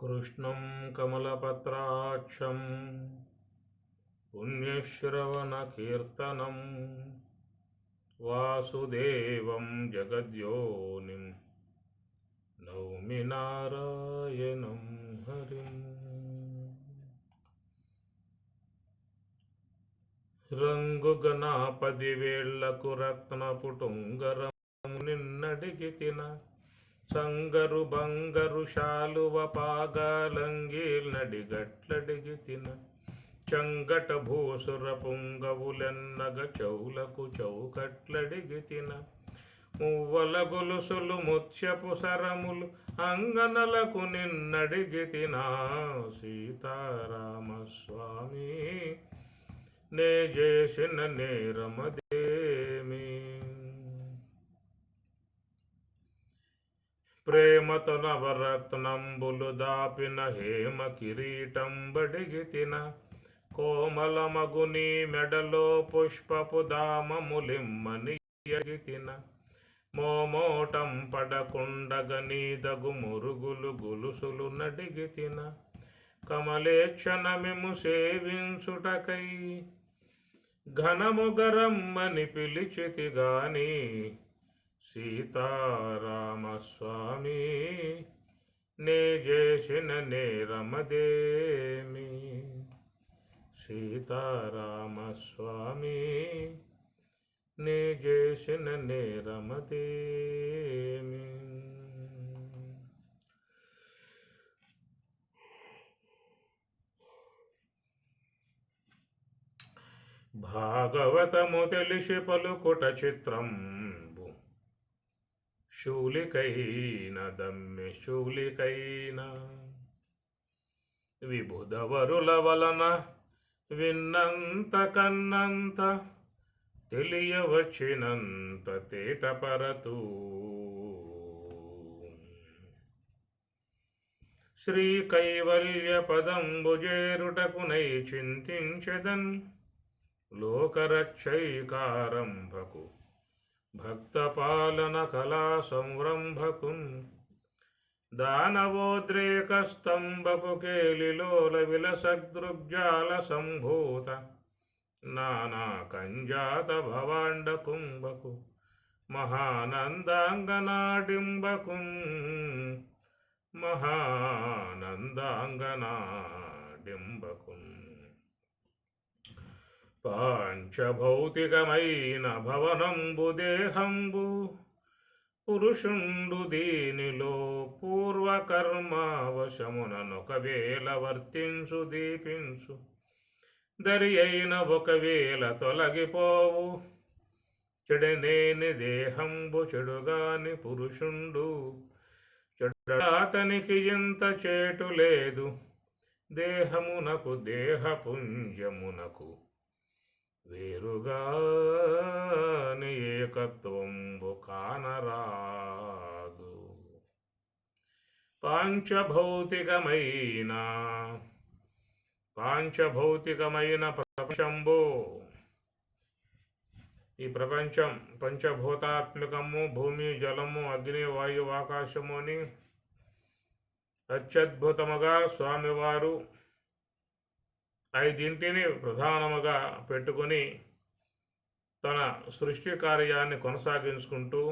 కృష్ణం కమలపత్రాక్షం పుణ్యశ్రవణకీర్తనం వాసుదేవం జగద్యోనిం నౌమి నారాయణం హరిం. రంగుగణాపది వేళ్లకు రత్నపుటుంగరము నిన్నడిగితిన సంగరు బంగరు శాలువ పాగాలంగీల్నడిగట్లడిగితిన చంగట భూసుర పుంగవులెన్నగ చౌలకు చౌకట్లడిగితిన మువ్వల గొలుసులు ముత్యపు సరములు అంగనలకు నిన్నడిగితిన సీతారామస్వామి నే చేసిన నేరమదేమి. ప్రేమతో నవరత్నంబులు దాపిన హేమ కిరీటంబడిగితిన కోమలమగుని మెడలో పుష్పపు దామములిమ్మని ఎగితిన మోమోటం పడకుండగనీదగు మురుగులు గులుసులు నడిగితిన కమలేక్షణమిము సేవించుటకై ఘనముగరమ్మని పిలిచితిగాని సీతారామస్వామి నే చేసిన నేరమదేమి. సీతారామస్వామి నే చేసిన నేరమదేమి. భాగవతము తెలిసి పలుకుట చిత్రంబు శూలికైన దమ్మె శూలికైన విబుధవరుల వలన విన్నంత కన్నంత తెలియవచ్చినంత తేటపరతూ శ్రీ కైవల్య పదంబు చేరుటకునై చింతించెదన్ లోకరక్షైకారంభకు భక్తపాలన కళా సంరంభకున్ దానవోద్రేకస్తంభకు కేలిలోల విలసదృగ్జాల సంభూత నానా కంజాత భవాండ కుంభకు మహానందాంగనాడింబకున్ మహానందాంగనాడింబకున్. పాంచభౌతికమైన భవనంబు దేహంబు పురుషుండు దీనిలో పూర్వకర్మావశముననొకవేళ వర్తించు దీపించు దరి అయిన ఒకవేళ తొలగిపోవు చెడనేని దేహంబు చెడుగాని పురుషుండు చెడతనికి ఎంత చేటు లేదు దేహమునకు దేహపుంజమునకు వేరుగాని ఏకత్వంబు కానరాదు. పాంచభౌతికమైన ప్రపంచంబు ఈ ప్రపంచం పంచభూతాత్మకము భూమి జలము అగ్ని వాయు ఆకాశము అని అత్యద్భుతముగా స్వామివారు ఐదింటిని ప్రధానముగా పెట్టుకొని తన సృష్టి కార్యాన్ని కొనసాగించుకుంటూ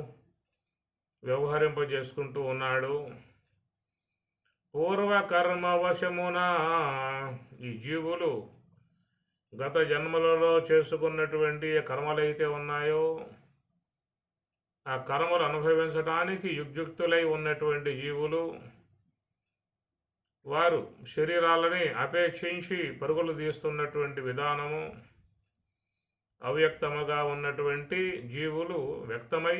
వ్యవహరింపజేసుకుంటూ ఉన్నాడు. పూర్వకర్మవశమున ఈ జీవులు గత జన్మలలో చేసుకున్నటువంటి కర్మలైతే ఉన్నాయో ఆ కర్మలు అనుభవించడానికి యుక్తులై ఉన్నటువంటి జీవులు వారు శరీరాలని అపేక్షించి పరుగులు తీస్తున్నటువంటి విధానము అవ్యక్తముగా ఉన్నటువంటి జీవులు వ్యక్తమై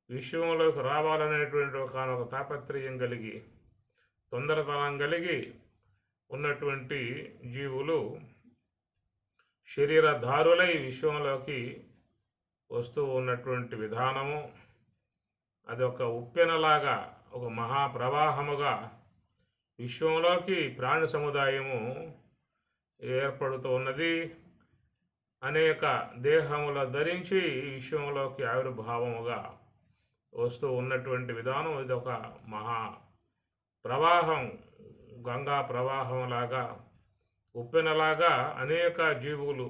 విశ్వంలోకి రావాలనేటువంటి ఒక తాపత్రయం కలిగి తొందరతనం కలిగి ఉన్నటువంటి జీవులు శరీరధారులై విశ్వంలోకి వస్తూ ఉన్నటువంటి విధానము అది ఒక ఉప్పెనలాగా ఒక మహాప్రవాహముగా విశ్వంలోకి ప్రాణి సముదాయము ఏర్పడుతూ ఉన్నది. అనేక దేహముల ధరించి విశ్వంలోకి ఆవిర్భావముగా వస్తూ ఉన్నటువంటి విధానం. ఇది ఒక మహా ప్రవాహం గంగా ప్రవాహంలాగా ఉప్పెనలాగా అనేక జీవులు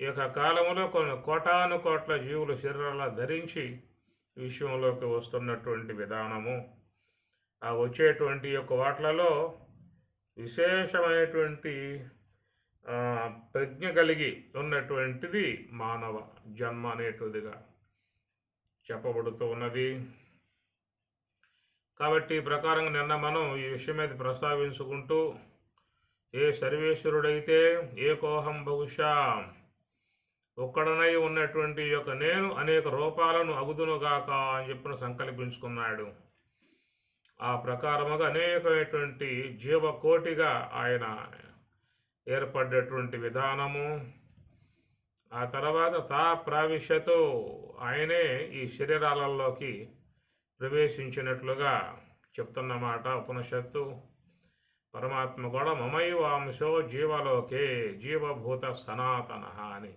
ఈ యొక్క కాలంలో కొన్ని కోటాను కోట్ల జీవులు శరీరాలు ధరించి విశ్వంలోకి వస్తున్నటువంటి విధానము, ఆ వచ్చేటువంటి యొక్క వాట్లలో విశేషమైనటువంటి ప్రజ్ఞ కలిగి ఉన్నటువంటిది మానవ జన్మ అనేటువంటిదిగా చెప్పబడుతూ ఉన్నది. కాబట్టి ఈ ప్రకారంగా నిన్న మనం ఈ విషయం మీద ప్రస్తావించుకుంటూ, ఏ సర్వేశ్వరుడైతే ఏకోహం బహుశా ఒక్కడనై ఉన్నటువంటి యొక్క నేను అనేక రూపాలను అగుదునుగాక అని చెప్పిన సంకల్పించుకున్నాడు. ఆ ప్రకారముగా అనేకమైనటువంటి జీవకోటిగా ఆయన ఏర్పడ్డటువంటి విధానము, ఆ తర్వాత తా ప్రావిశ్యతో ఆయనే ఈ శరీరాలలోకి ప్రవేశించినట్లుగా చెప్తున్నమాట ఉపనిషత్తు. పరమాత్మ కూడా మమైవాంశో జీవలోకే జీవభూత సనాతన అని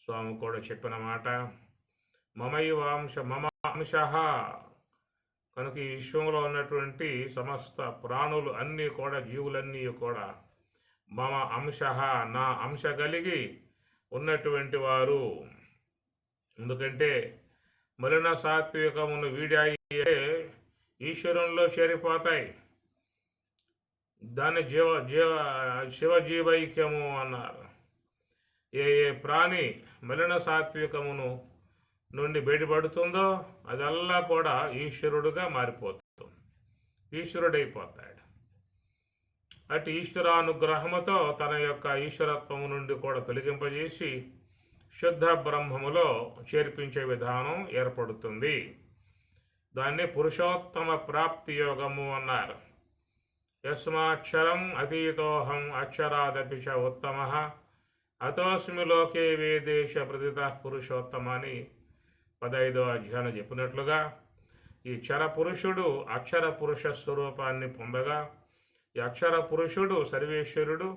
స్వామి కూడా చెప్పిన మాట. మమైవాంశ మమ అంశ కనుక ఈ విశ్వంలో ఉన్నటువంటి సమస్త ప్రాణులు అన్నీ కూడా జీవులన్నీ కూడా మమ అంశ నా అంశ కలిగి ఉన్నటువంటి వారు. ఎందుకంటే మలిన సాత్వికమును వీడాయి ఈశ్వరంలో చేరిపోతాయి. దాన్ని శివజీవైక్యము అన్నారు. ఏ ప్రాణి మలిన సాత్వికమును నుండి బయటపడుతుందో అదల్లా కూడా ఈశ్వరుడుగా మారిపోతుంది, ఈశ్వరుడైపోతాడు. అటు ఈశ్వరానుగ్రహముతో తన యొక్క ఈశ్వరత్వము నుండి కూడా తొలగింపజేసి శుద్ధ బ్రహ్మములో చేర్పించే విధానం ఏర్పడుతుంది. దాన్ని పురుషోత్తమ ప్రాప్తి యోగము అన్నారు. యస్మాక్షరం అతీతోహం అక్షరాదపి చ ఉత్తమ అతోస్మి లోకే వేదేశ ప్రతిత పురుషోత్తమ అని 15వ అధ్యాయం చెప్పినట్లుగా ఈ క్షర పురుషుడు అక్షర పురుష స్వరూపాన్ని పొందగా ఈ అక్షర పురుషుడు సర్వేశ్వరుడు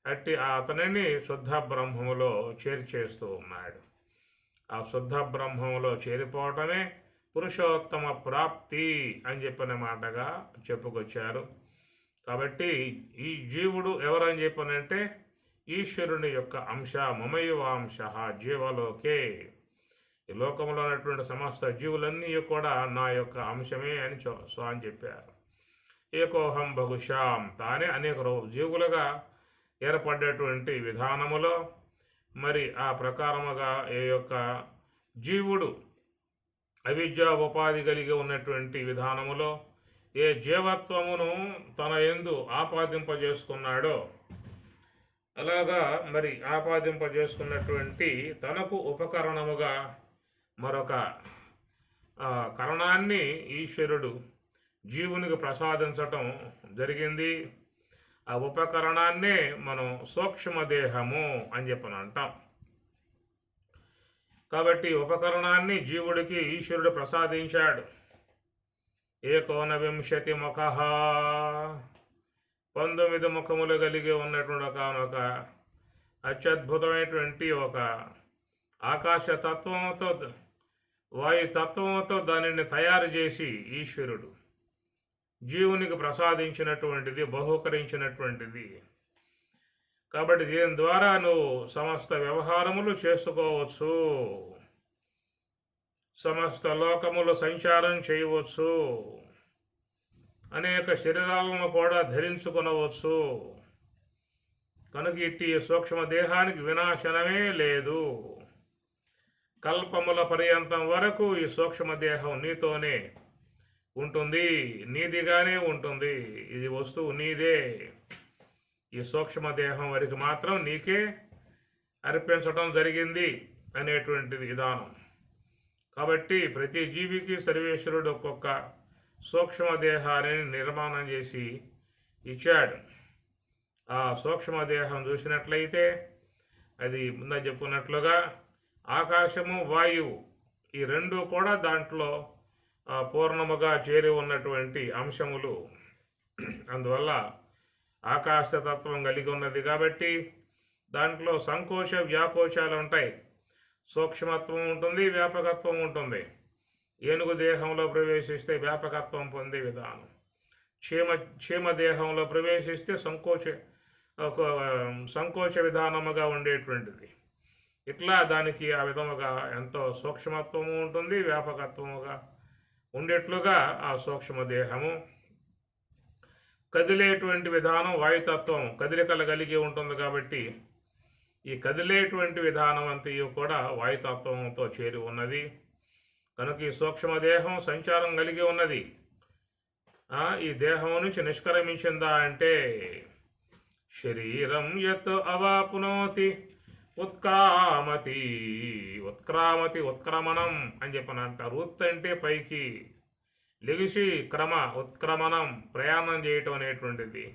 అట్టి అతనిని శుద్ధ బ్రహ్మములో చేర్చేస్తూ ఉన్నాడు. ఆ శుద్ధ బ్రహ్మములో చేరిపోవటమే పురుషోత్తమ ప్రాప్తి అని చెప్పిన మాటగా చెప్పుకొచ్చారు. కాబట్టి ఈ జీవుడు ఎవరని చెప్పనంటే ఈశ్వరుని యొక్క అంశ, మమైవాంశ జీవలోకే, ఈ లోకంలో ఉన్నటువంటి సమస్త జీవులన్నీ కూడా నా యొక్క అంశమే అని స్వామి చెప్పారు. ఏకోహం బహుశాం, తానే అనేక జీవులుగా ఏర్పడ్డటువంటి విధానములో మరి ఆ ప్రకారముగా ఏ యొక్క జీవుడు అవిద్యా ఉపాధి కలిగి ఉన్నటువంటి విధానములో ఏ జీవత్వమును తన యందు ఆపాదింపజేసుకున్నాడో అలాగా మరి ఆపాదింపజేసుకున్నటువంటి తనకు ఉపకరణముగా మరొక కరణాన్ని ఈశ్వరుడు జీవునికి ప్రసాదించటం జరిగింది. ఆ ఉపకరణాన్నే మనం సూక్ష్మదేహము అని చెప్పని అంటాం. కాబట్టి ఉపకరణాన్ని జీవుడికి ఈశ్వరుడు ప్రసాదించాడు. ఏకోనవింశతి ముఖ, 19 ముఖములు కలిగి ఉన్నటువంటి ఒక అత్యద్భుతమైనటువంటి ఒక ఆకాశతత్వంతో వాయుతత్వంతో దానిని తయారు చేసి ఈశ్వరుడు జీవునికి ప్రసాదించినటువంటిది, బహుకరించినటువంటిది. కాబట్టి దీని ద్వారా నువ్వు సమస్త వ్యవహారములు చేసుకోవచ్చు, సమస్త లోకములు సంచారం చేయవచ్చు, అనేక శరీరాలను కూడా ధరించుకొనవచ్చు. కనుక ఇట్టి సూక్ష్మదేహానికి వినాశనమే లేదు. కల్పముల పర్యంతం వరకు ఈ సూక్ష్మదేహం నీతోనే ఉంటుంది, నీదిగానే ఉంటుంది. ఇది వస్తువు నీదే. ఈ సూక్ష్మదేహం వరకు మాత్రం నీకే అర్పించడం జరిగింది అనేటువంటి విధానం. కాబట్టి ప్రతి జీవికి సర్వేశ్వరుడు ఒక్కొక్క సూక్ష్మదేహాన్ని నిర్మాణం చేసి ఇచ్చాడు. ఆ సూక్ష్మదేహం చూసినట్లయితే అది ముందు చెప్పుకున్నట్లుగా ఆకాశము, వాయువు ఈ రెండు కూడా దాంట్లో పూర్ణముగా చేరి ఉన్నటువంటి అంశములు. అందువల్ల ఆకాశతత్వం కలిగి ఉన్నది కాబట్టి దాంట్లో సంకోచ వ్యాకోచాలు ఉంటాయి. సూక్ష్మత్వం ఉంటుంది, వ్యాపకత్వం ఉంటుంది. ఏనుగు దేహంలో ప్రవేశిస్తే వ్యాపకత్వం పొందే విధానం, క్షేమదేహంలో ప్రవేశిస్తే ఒక సంకోచ విధానముగా ఉండేటువంటిది. ఇట్లా దానికి ఆ విధముగా ఎంతో సూక్ష్మత్వము ఉంటుంది, వ్యాపకత్వముగా ఉండేట్లుగా ఆ సూక్ష్మదేహము కదిలేటువంటి విధానం వాయుతత్వం కదలికలు కలిగి ఉంటుంది కాబట్టి ఈ కదిలేటువంటి విధానం అంతయు కూడా వాయుతత్వంతో చేరి ఉన్నది. కనుక ఈ సూక్ష్మదేహం సంచారం కలిగి ఉన్నది. ఈ దేహం నుంచి నిష్క్రమించిందా అంటే శరీరం యత్ అవాప్నోతి ఉత్క్రామతి ఉత్క్రమణం అని చెప్పని అంటారు. అంటే పైకి లెగిసి ఉత్క్రమణం ప్రయాణం చేయటం అనేటువంటిది.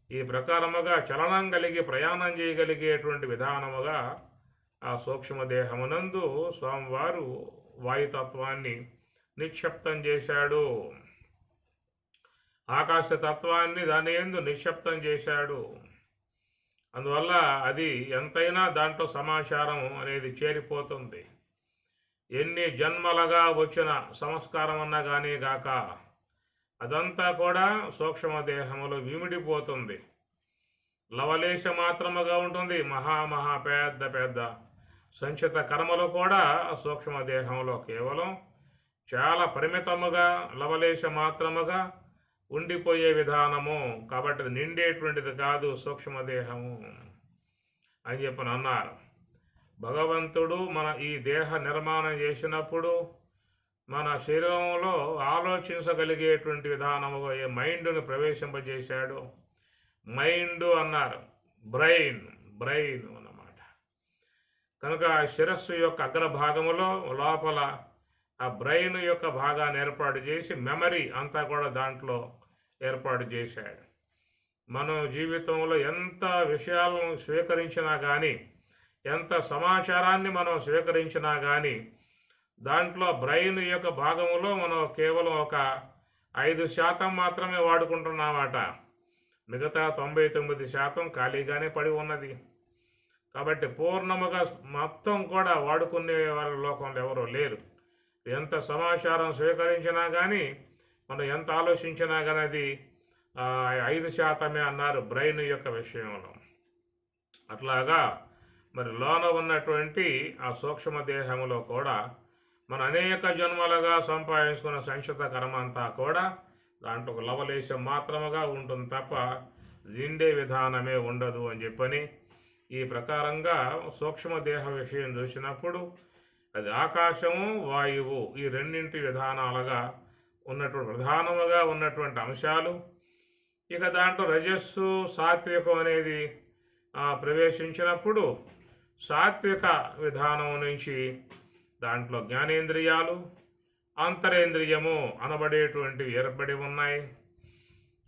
ఈ ప్రకారముగా చలనం కలిగి ప్రయాణం చేయగలిగేటువంటి విధానముగా ఆ సూక్ష్మదేహమునందు స్వామివారు వాయుతత్వాన్ని నిక్షిప్తం చేశాడు. ఆకాశతత్వాన్ని దాని యందు నిక్షిప్తం చేశాడు. అందువల్ల అది ఎంతైనా దాంట్లో సమాచారం అనేది చేరిపోతుంది. ఎన్ని జన్మలుగా వచ్చిన సంస్కారం అన్నా కానీ గాక అదంతా కూడా సూక్ష్మదేహములో విమిడిపోతుంది. లవలేశ మాత్రముగా ఉంటుంది. మహా పెద్ద పెద్ద సంచిత కర్మలు కూడా సూక్ష్మదేహంలో కేవలం చాలా పరిమితముగా లవలేశ మాత్రముగా ఉండిపోయే విధానము. కాబట్టి అది నిండేటువంటిది కాదు సూక్ష్మదేహము అని చెప్పని అన్నారు. భగవంతుడు మన ఈ దేహ నిర్మాణం చేసినప్పుడు మన శరీరంలో ఆలోచించగలిగేటువంటి విధానముగా ఏ మైండ్ను ప్రవేశింపజేశాడు. మైండ్ అన్నారు, బ్రెయిన్ అన్నమాట. కనుక శిరస్సు యొక్క అగ్రభాగములో లోపల ఆ బ్రెయిన్ యొక్క భాగాన్ని ఏర్పాటు చేసి మెమరీ అంతా కూడా దాంట్లో ఏర్పాటు చేశాడు. మనం జీవితంలో ఎంత విషయాలను స్వీకరించినా కానీ, ఎంత సమాచారాన్ని మనం స్వీకరించినా కానీ దాంట్లో బ్రెయిన్ యొక్క భాగంలో మనం కేవలం ఒక 5% మాత్రమే వాడుకుంటున్నామట. మిగతా 99% ఖాళీగానే పడి ఉన్నది. కాబట్టి పూర్ణముగా మొత్తం కూడా వాడుకునే వాళ్ళ లోకంలో ఎవరో లేరు. ఎంత సమాచారం స్వీకరించినా కానీ, మనం ఎంత ఆలోచించినా కానీ అది 5% అన్నారు బ్రెయిన్ యొక్క విషయంలో. అట్లాగా మరి లోన ఉన్నటువంటి ఆ సూక్ష్మదేహంలో కూడా మన అనేక జన్మలుగా సంపాదించుకున్న సంచిత కర్మ అంతా కూడా దాంట్లో ఒక లవలేశం మాత్రముగా ఉంటుంది తప్ప నిండే విధానమే ఉండదు అని చెప్పని ఈ ప్రకారంగా సూక్ష్మదేహ విషయం చూసినప్పుడు అది ఆకాశము వాయువు ఈ రెండింటి విధానాలుగా ఉన్నటువంటి ప్రధానముగా ఉన్నటువంటి అంశాలు. ఇక దాంట్లో రజస్సు సాత్వికం అనేది ప్రవేశించినప్పుడు సాత్విక విధానం నుంచి దాంట్లో జ్ఞానేంద్రియాలు అంతరేంద్రియము అనబడేటువంటివి ఏర్పడి ఉన్నాయి.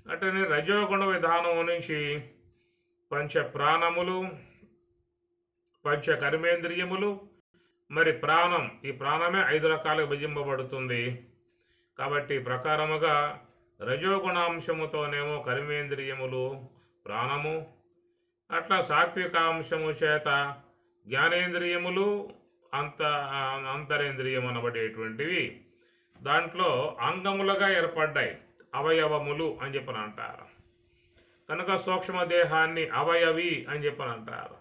అటనే రజోగుణ విధానం నుంచి పంచ ప్రాణములు, పంచ కర్మేంద్రియములు, మరి ప్రాణం, ఈ ప్రాణమే 5 రకాలుగా విభజింపబడుతుంది. కాబట్టి ప్రకారముగా రజోగుణాంశముతోనేమో కర్మేంద్రియములు ప్రాణము, అట్లా సాత్వికాంశము చేత జ్ఞానేంద్రియములు అంతరేంద్రియం అనబడేటువంటివి దాంట్లో అంగములుగా ఏర్పడ్డాయి, అవయవములు అని చెప్పని అంటారు. కనుక సూక్ష్మదేహాన్ని అవయవి అని చెప్పని అంటారు.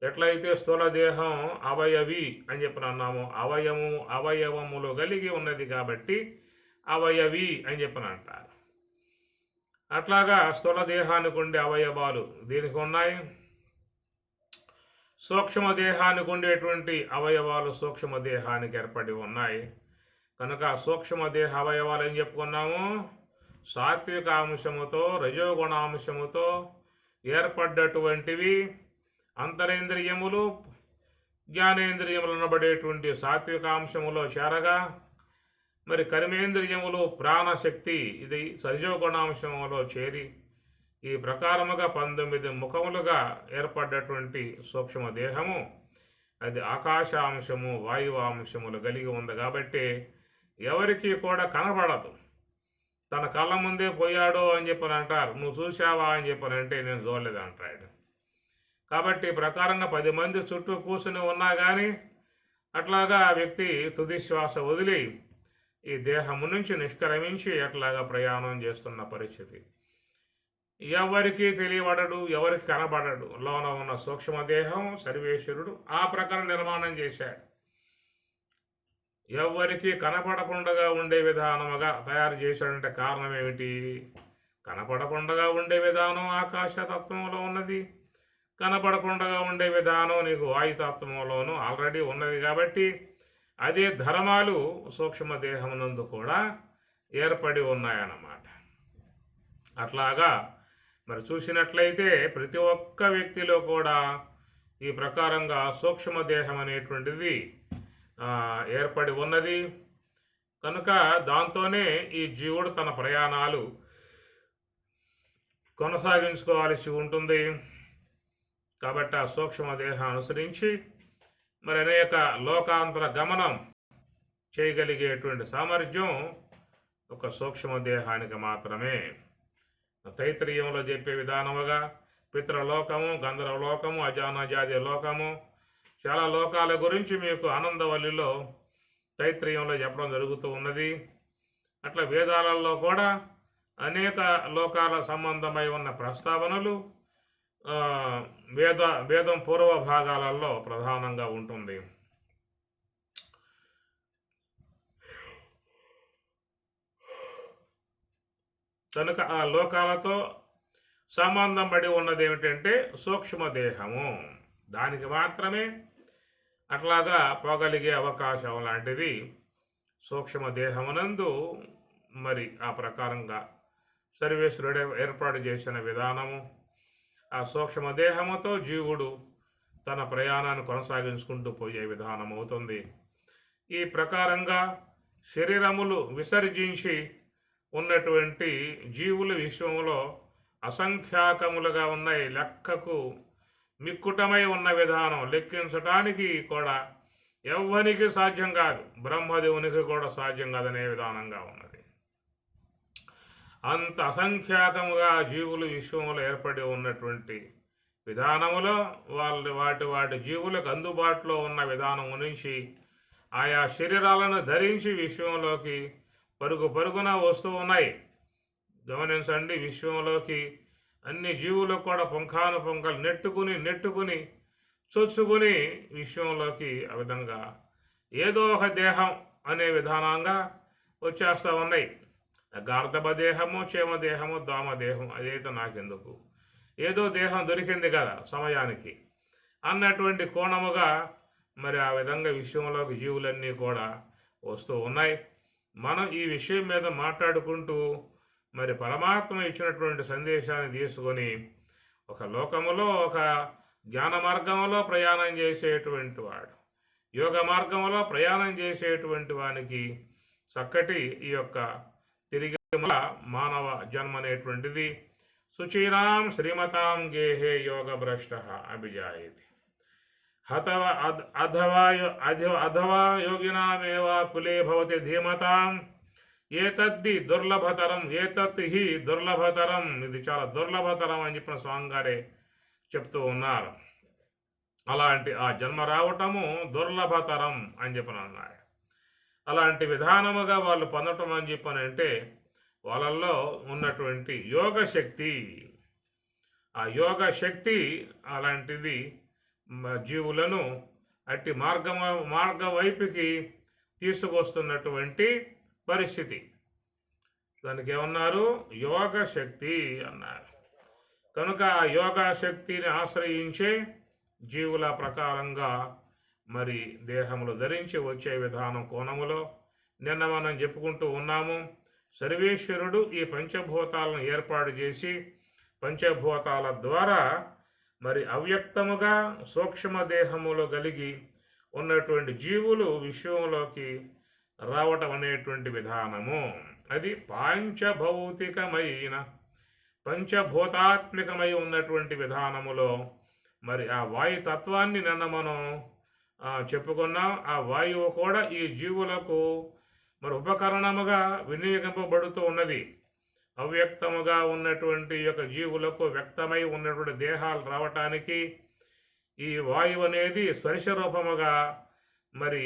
ఎట్లయితే స్థూల దేహం అవయవి అని చెప్పని అన్నామో అవయవములు కలిగి ఉన్నది కాబట్టి అవయవి అని చెప్పని అంటారు. అట్లాగా స్థూల దేహానికి ఉండే అవయవాలు దీనికి ఉన్నాయి. సూక్ష్మదేహానికి ఉండేటువంటి అవయవాలు సూక్ష్మదేహానికి ఏర్పడి ఉన్నాయి. కనుక సూక్ష్మదేహ అవయవాలు ఏం చెప్పుకున్నాము? సాత్వికాంశముతో రజోగుణాంశముతో ఏర్పడ్డటువంటివి అంతరేంద్రియములు, జ్ఞానేంద్రియములు అనబడేటువంటి సాత్వికాంశములో చేరగా, మరి కర్మేంద్రియములు ప్రాణశక్తి ఇది రజోగుణాంశములో చేరి ఈ ప్రకారముగా 19 ముఖములుగా ఏర్పడ్డటువంటి సూక్ష్మదేహము అది ఆకాశాంశము వాయువాంశములు కలిగి ఉంది. కాబట్టి ఎవరికి కూడా కనబడదు. తన కళ్ళ ముందే పోయాడో అని చెప్పని అంటారు. నువ్వు చూసావా అని చెప్పనంటే నేను చూడలేదు అంటాడు. కాబట్టి ప్రకారంగా 10 మంది చుట్టూ కూర్చుని ఉన్నా కానీ అట్లాగా ఆ వ్యక్తి తుది శ్వాస వదిలి ఈ దేహము నుంచి నిష్క్రమించి ఎట్లాగా ప్రయాణం చేస్తున్న పరిస్థితి. ఎవరికి తెలియబడడు, ఎవరికి కనబడడు. లోన ఉన్న సూక్ష్మదేహం సర్వేశ్వరుడు ఆ ప్రకారం నిర్మాణం చేశాడు. ఎవరికి కనపడకుండా ఉండే విధానముగా తయారు చేశాడంటే కారణం ఏమిటి? కనపడకుండా ఉండే విధానం ఆకాశతత్వంలో ఉన్నది, కనపడకుండా ఉండే విధానం నీకు వాయుతత్వంలోనూ ఆల్రెడీ ఉన్నది. కాబట్టి అదే ధర్మాలు సూక్ష్మదేహమునందు కూడా ఏర్పడి ఉన్నాయన్నమాట. అట్లాగా మరి చూసినట్లయితే ప్రతి ఒక్క వ్యక్తిలో కూడా ఈ ప్రకారంగా సూక్ష్మదేహం అనేటువంటిది ఏర్పడి ఉన్నది. కనుక దాంతోనే ఈ జీవుడు తన ప్రయాణాలు కొనసాగించుకోవాల్సి ఉంటుంది. కాబట్టి ఆ సూక్ష్మదేహం అనుసరించి మరి అనేక లోకాంతర గమనం చేయగలిగేటువంటి సామర్థ్యం ఒక సూక్ష్మదేహానికి మాత్రమే. తైత్రీయంలో చెప్పే విధానముగా పితృలోకము, గంధర్వలోకము, అజానజాతి లోకము, చాలా లోకాల గురించి మీకు ఆనందవల్లిలో తైత్రీయంలో చెప్పడం జరుగుతూ ఉన్నది. అట్లా వేదాలలో కూడా అనేక లోకాల సంబంధమై ఉన్న ప్రస్తావనలు వేదం పూర్వ భాగాలలో ప్రధానంగా ఉంటుంది. కనుక ఆ లోకాలతో సంబంధం పడి ఉన్నది ఏమిటంటే సూక్ష్మదేహము. దానికి మాత్రమే అట్లాగా పోగలిగే అవకాశం లాంటిది సూక్ష్మదేహమునందు మరి ఆ ప్రకారంగా సర్వేశ్వరుడే ఏర్పాటు చేసిన విధానము. ఆ సూక్ష్మదేహముతో జీవుడు తన ప్రయాణాన్ని కొనసాగించుకుంటూ పోయే విధానం అవుతుంది. ఈ ప్రకారంగా శరీరములు విసర్జించి ఉన్నటువంటి జీవుల విశ్వంలో అసంఖ్యాకములుగా ఉన్నాయి. లెక్కకు మిక్కుటమై ఉన్న విధానం లెక్కించటానికి కూడా ఎవ్వనికి సాధ్యం కాదు, బ్రహ్మదేవునికి కూడా సాధ్యం కాదనే విధానంగా ఉన్నది. అంత అసంఖ్యాకముగా జీవులు విశ్వంలో ఏర్పడి ఉన్నటువంటి విధానములో వాటి జీవులకు అందుబాటులో ఉన్న విధానం నుంచి ఆయా శరీరాలను ధరించి విశ్వంలోకి పరుగున వస్తూ ఉన్నాయి. గమనించండి, విశ్వంలోకి అన్ని జీవులకు కూడా పుంఖాను పుంఖలు నెట్టుకుని చొచ్చుకుని విశ్వంలోకి ఆ విధంగా ఏదో ఒక దేహం అనే విధానంగా వచ్చేస్తూ ఉన్నాయి. గార్ధబ దేహము, చేమదేహము, దోమదేహం, అదైతే నాకెందుకు, ఏదో దేహం దొరికింది కదా సమయానికి అన్నటువంటి కోణముగా మరి ఆ విధంగా విశ్వంలోకి జీవులన్నీ కూడా వస్తూ ఉన్నాయి. మనం ఈ విషయం మీద మాట్లాడుకుంటూ మరి పరమాత్మ ఇచ్చినటువంటి సందేశాన్ని తీసుకొని ఒక లోకములో ఒక జ్ఞాన మార్గంలో ప్రయాణం చేసేటువంటి వాడు, యోగ మార్గంలో ప్రయాణం చేసేటువంటి వానికి చక్కటి ఈ యొక్క తిరిగి మానవ జన్మ అనేటువంటిది శుచీనాం శ్రీమతాం గేహే యోగ భ్రష్ట అభిజాయతి అథవా యోగినామేవ కులే భవతి ధీమతాం ఏతద్ది దుర్లభతరం హి దుర్లభతరం. ఇది చాలా దుర్లభతరం అని చెప్పిన స్వామి గారే చెప్తూ ఉన్నారు. అలాంటి ఆ జన్మ రావటము దుర్లభతరం అని చెప్పని అన్నారు. అలాంటి విధానముగా వాళ్ళు పొందటం అని చెప్పనంటే వాళ్ళల్లో ఉన్నటువంటి యోగ శక్తి, ఆ యోగ శక్తి అలాంటిది జీవులను అట్టి మార్గం వైపుకి తీసుకొస్తున్నటువంటి పరిస్థితి. దానికి ఏమన్నారు? యోగ శక్తి అన్నారు. కనుక ఆ యోగ శక్తిని ఆశ్రయించే జీవుల ప్రకారంగా మరి దేహములు ధరించి వచ్చే విధానం కోణములో నిన్న మనం చెప్పుకుంటూ ఉన్నాము. సర్వేశ్వరుడు ఈ పంచభూతాలను ఏర్పాటు చేసి పంచభూతాల ద్వారా మరి అవ్యక్తముగా సూక్ష్మదేహములు కలిగి ఉన్నటువంటి జీవులు విశ్వంలోకి రావటం అనేటువంటి విధానము. అది పంచభూతాత్మికమై ఉన్నటువంటి విధానములో మరి ఆ వాయుతత్వాన్ని నిన్న మనం చెప్పుకున్నాం. ఆ వాయువు కూడా ఈ జీవులకు మరి ఉపకరణముగా వినియోగింపబడుతూ ఉన్నది. అవ్యక్తముగా ఉన్నటువంటి యొక్క జీవులకు వ్యక్తమై ఉన్నటువంటి దేహాలు రావటానికి ఈ వాయువు అనేది స్పర్శ రూపముగా మరి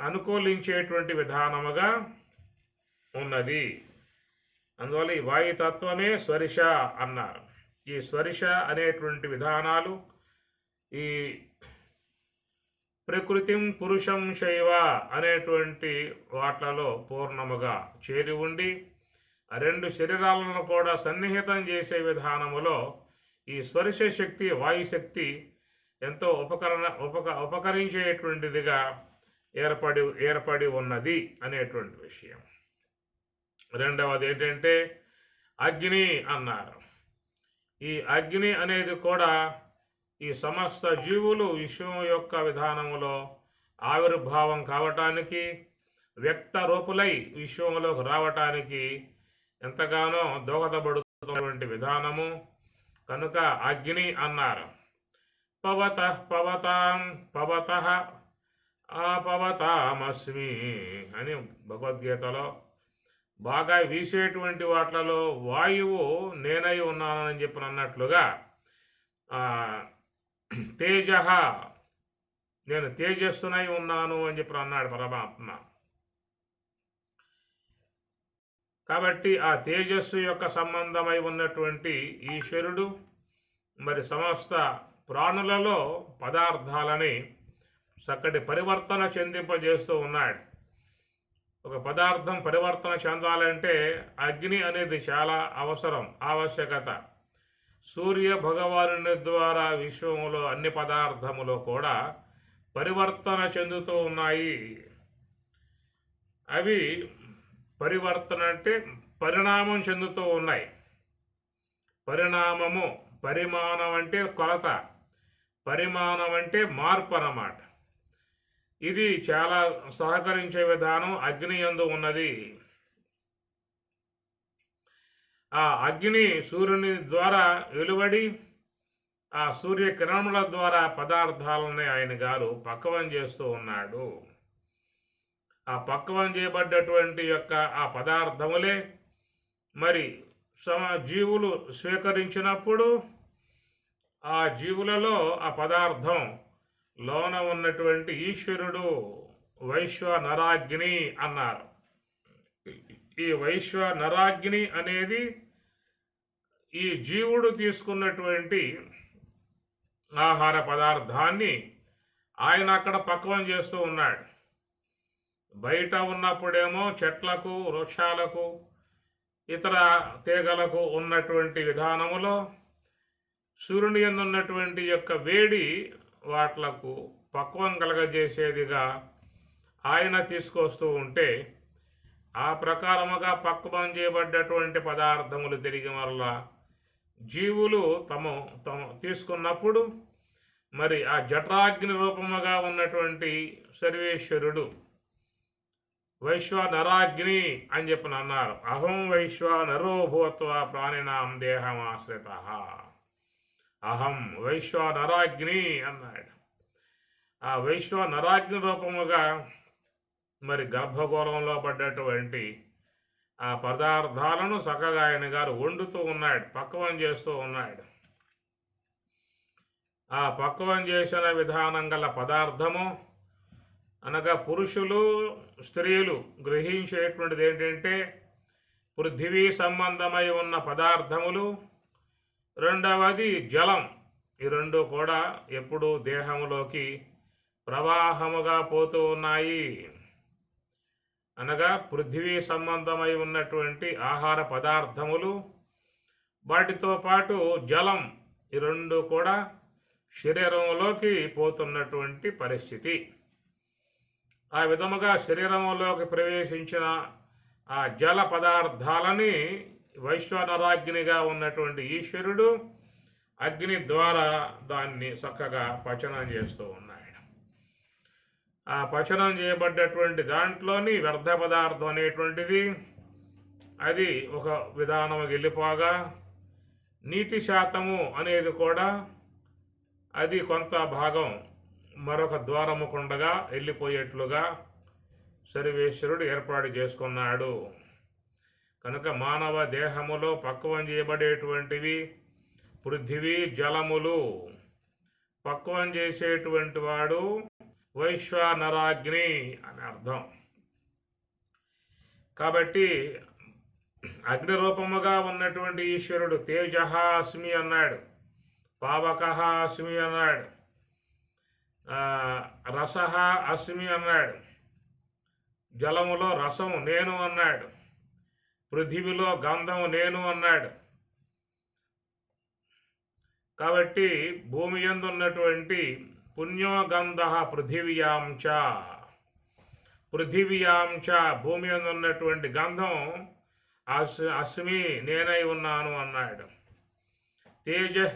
అనుకూలించేటువంటి విధానముగా ఉన్నది. అందువల్ల ఈ వాయుతత్వమే స్పర్శ అన్నారు. ఈ స్పర్శ అనేటువంటి విధానాలు ఈ ప్రకృతిం పురుషం శైవ అనేటువంటి వాట్లలో పూర్ణముగా చేరి ఉండి ఆ రెండు శరీరాలను కూడా సన్నిహితం చేసే విధానములో ఈ స్పర్శ శక్తి వాయుశక్తి ఎంతో ఉపకరించేటువంటిదిగా ఏర్పడి ఉన్నది అనేటువంటి విషయం. రెండవది ఏంటంటే అగ్ని అన్నారు. ఈ అగ్ని అనేది కూడా ఈ సమస్త జీవులు విశ్వం యొక్క విధానములో ఆవిర్భావం కావటానికి, వ్యక్త రూపులై విశ్వంలోకి రావటానికి ఎంతగానో దోహదపడుతున్నటువంటి విధానము కనుక అగ్ని అన్నారు. పవతః పవతాం పవతః ఆపవతామస్మి అని భగవద్గీతలో బాగా వీసేటువంటి వాట్లలో వాయువు నేనై ఉన్నానని చెప్పిన అన్నట్లుగా తేజ నేను తేజస్సునై ఉన్నాను అని చెప్పి అన్నాడు పరమాత్మ. కాబట్టి ఆ తేజస్సు యొక్క సంబంధమై ఉన్నటువంటి ఈశ్వరుడు మరి సమస్త ప్రాణులలో పదార్థాలని చక్కటి పరివర్తన చెందింపజేస్తూ ఉన్నాడు. ఒక పదార్థం పరివర్తన చెందాలంటే అగ్ని అనేది చాలా ఆవశ్యకత. సూర్య భగవానుని ద్వారా విశ్వంలో అన్ని పదార్థములు కూడా పరివర్తన చెందుతూ ఉన్నాయి. అవి పరివర్తన అంటే పరిణామం చెందుతూ ఉన్నాయి. పరిమాణం అంటే కొలత, పరిమాణం అంటే మార్పు అన్నమాట. ఇది చాలా సహకరించే విధానం అగ్ని యందు ఉన్నది. ఆ అగ్ని సూర్యుని ద్వారా వెలువడి ఆ సూర్యకిరణముల ద్వారా పదార్థాలని ఆయన గారు పక్వం చేస్తూ ఉన్నాడు. ఆ పక్వం చేయబడ్డటువంటి యొక్క ఆ పదార్థములే మరి జీవులు స్వీకరించినప్పుడు ఆ జీవులలో ఆ పదార్థం లోన ఉన్నటువంటి ఈశ్వరుడు వైశ్వనరాగ్ని అన్నారు. ఈ వైశ్వనరాగ్ని అనేది ఈ జీవుడు తీసుకున్నటువంటి ఆహార పదార్థాన్ని ఆయన అక్కడ పక్వం చేస్తూ ఉన్నాడు. బయట ఉన్నప్పుడేమో చెట్లకు, వృక్షాలకు, ఇతర తీగలకు ఉన్నటువంటి విధానములో సూర్యుని యందు ఉన్నటువంటి యొక్క వేడి వాట్లకు పక్వం కలగజేసేదిగా ఆయన తీసుకొస్తూ ఉంటే ఆ ప్రకారముగా పక్వం చేయబడ్డటువంటి పదార్థములు తిరిగి మరలా జీవులు తమ తీసుకున్నప్పుడు మరి ఆ జఠరాగ్ని రూపముగా ఉన్నటువంటి సర్వేశ్వరుడు వైశ్వనరాగ్ని అని చెప్పిన అన్నారు. అహం వైశ్వనరో భూత్వా ప్రాణినాం దేహమాశ్రిత. అహం వైశ్వనరాగ్ని అన్నాడు. ఆ వైశ్వనరాగ్ని రూపముగా మరి గర్భగోళంలో పడ్డటువంటి ఆ పదార్థాలను చక్కగా ఆయన గారు వండుతూ ఉన్నాడు, పక్వం చేస్తూ ఉన్నాడు. ఆ పక్వం చేసిన విధానం గల పదార్థము అనగా పురుషులు స్త్రీలు గ్రహించేటువంటిది ఏంటంటే పృథివీ సంబంధమై ఉన్న పదార్థములు, రెండవది జలం. ఈ రెండు కూడా ఎప్పుడు దేహములోకి ప్రవాహముగా పోతూ ఉన్నాయి. అనగా పృథివీ సంబంధమై ఉన్నటువంటి ఆహార పదార్థములు, వాటితో పాటు జలం, ఈ రెండు కూడా శరీరంలోకి పోతున్నటువంటి పరిస్థితి. ఆ విధముగా శరీరంలోకి ప్రవేశించిన ఆ జల పదార్థాలని వైశ్వనరాగ్నిగా ఉన్నటువంటి ఈశ్వరుడు అగ్ని ద్వారా దాన్ని చక్కగా పచనం చేస్తూ ఉన్నాడు. ఆ పచనం చేయబడ్డటువంటి దాంట్లోని వ్యర్థ పదార్థం అనేటువంటిది అది ఒక విధానం వెళ్ళిపోగా నీటి శాతము అనేది కూడా అది కొంత భాగం మరొక ద్వారము కుండగా వెళ్ళిపోయేట్లుగా సర్వేశ్వరుడు ఏర్పాటు చేసుకున్నాడు. కనుక మానవ దేహములో పక్వం చేయబడేటువంటివి పృథివీ జలములు. పక్వం చేసేటువంటి వాడు వైశ్వనరాగ్ని అని అర్థం. కాబట్టి అగ్ని రూపముగా ఉన్నటువంటి ఈశ్వరుడు తేజః అస్మి అన్నాడు, పావకః అస్మి అన్నాడు, రసః అస్మి అన్నాడు, జలములో రసం నేను అన్నాడు, పృథివిలో గంధము నేను అన్నాడు. కాబట్టి భూమి యందు ఉన్నటువంటి పుణ్యోగంధ పృథివ్యాంచ, పృథివ్యాంచ భూమి యందు ఉన్నటువంటి గంధం అస్మి నేనై ఉన్నాను అన్నాడు.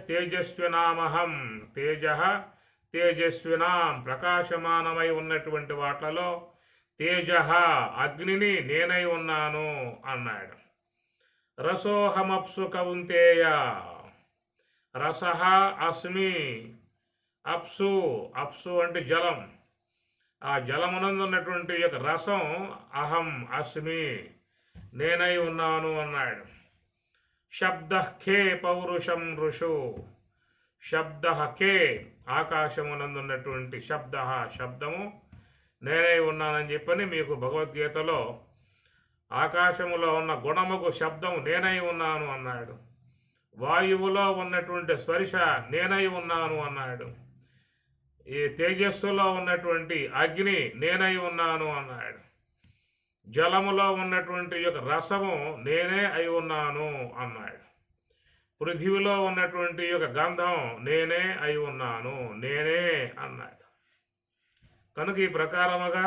తేజస్వినామహం, తేజస్వినాం ప్రకాశమానమై ఉన్నటువంటి వాట్లలో అగ్నిని నేనై ఉన్నాను అన్నాడు. రసోహమప్సు కౌంతేయ, రసః అస్మి, అప్సు అప్సు అంటే జలం, ఆ జలమునందు ఉన్నటువంటి యొక్క రసం అహం అస్మి నేనై ఉన్నాను అన్నాడు. శబ్దః ఖే పౌరుషం ఋషు, శబ్దః ఖే ఆకాశమునందు ఉన్నటువంటి శబ్దము నేనై ఉన్నానని చెప్పని మీకు భగవద్గీతలో ఆకాశములో ఉన్న గుణముకు శబ్దం నేనై ఉన్నాను అన్నాడు. వాయువులో ఉన్నటువంటి స్పర్శ నేనై ఉన్నాను అన్నాడు. ఈ తేజస్సులో ఉన్నటువంటి అగ్ని నేనై ఉన్నాను అన్నాడు. జలములో ఉన్నటువంటి యొక్క రసము నేనే అయి ఉన్నాను అన్నాడు. పృథివిలో ఉన్నటువంటి యొక్క గంధం నేనే అయి ఉన్నాను, నేనే అన్నాడు. కనుక ఈ ప్రకారముగా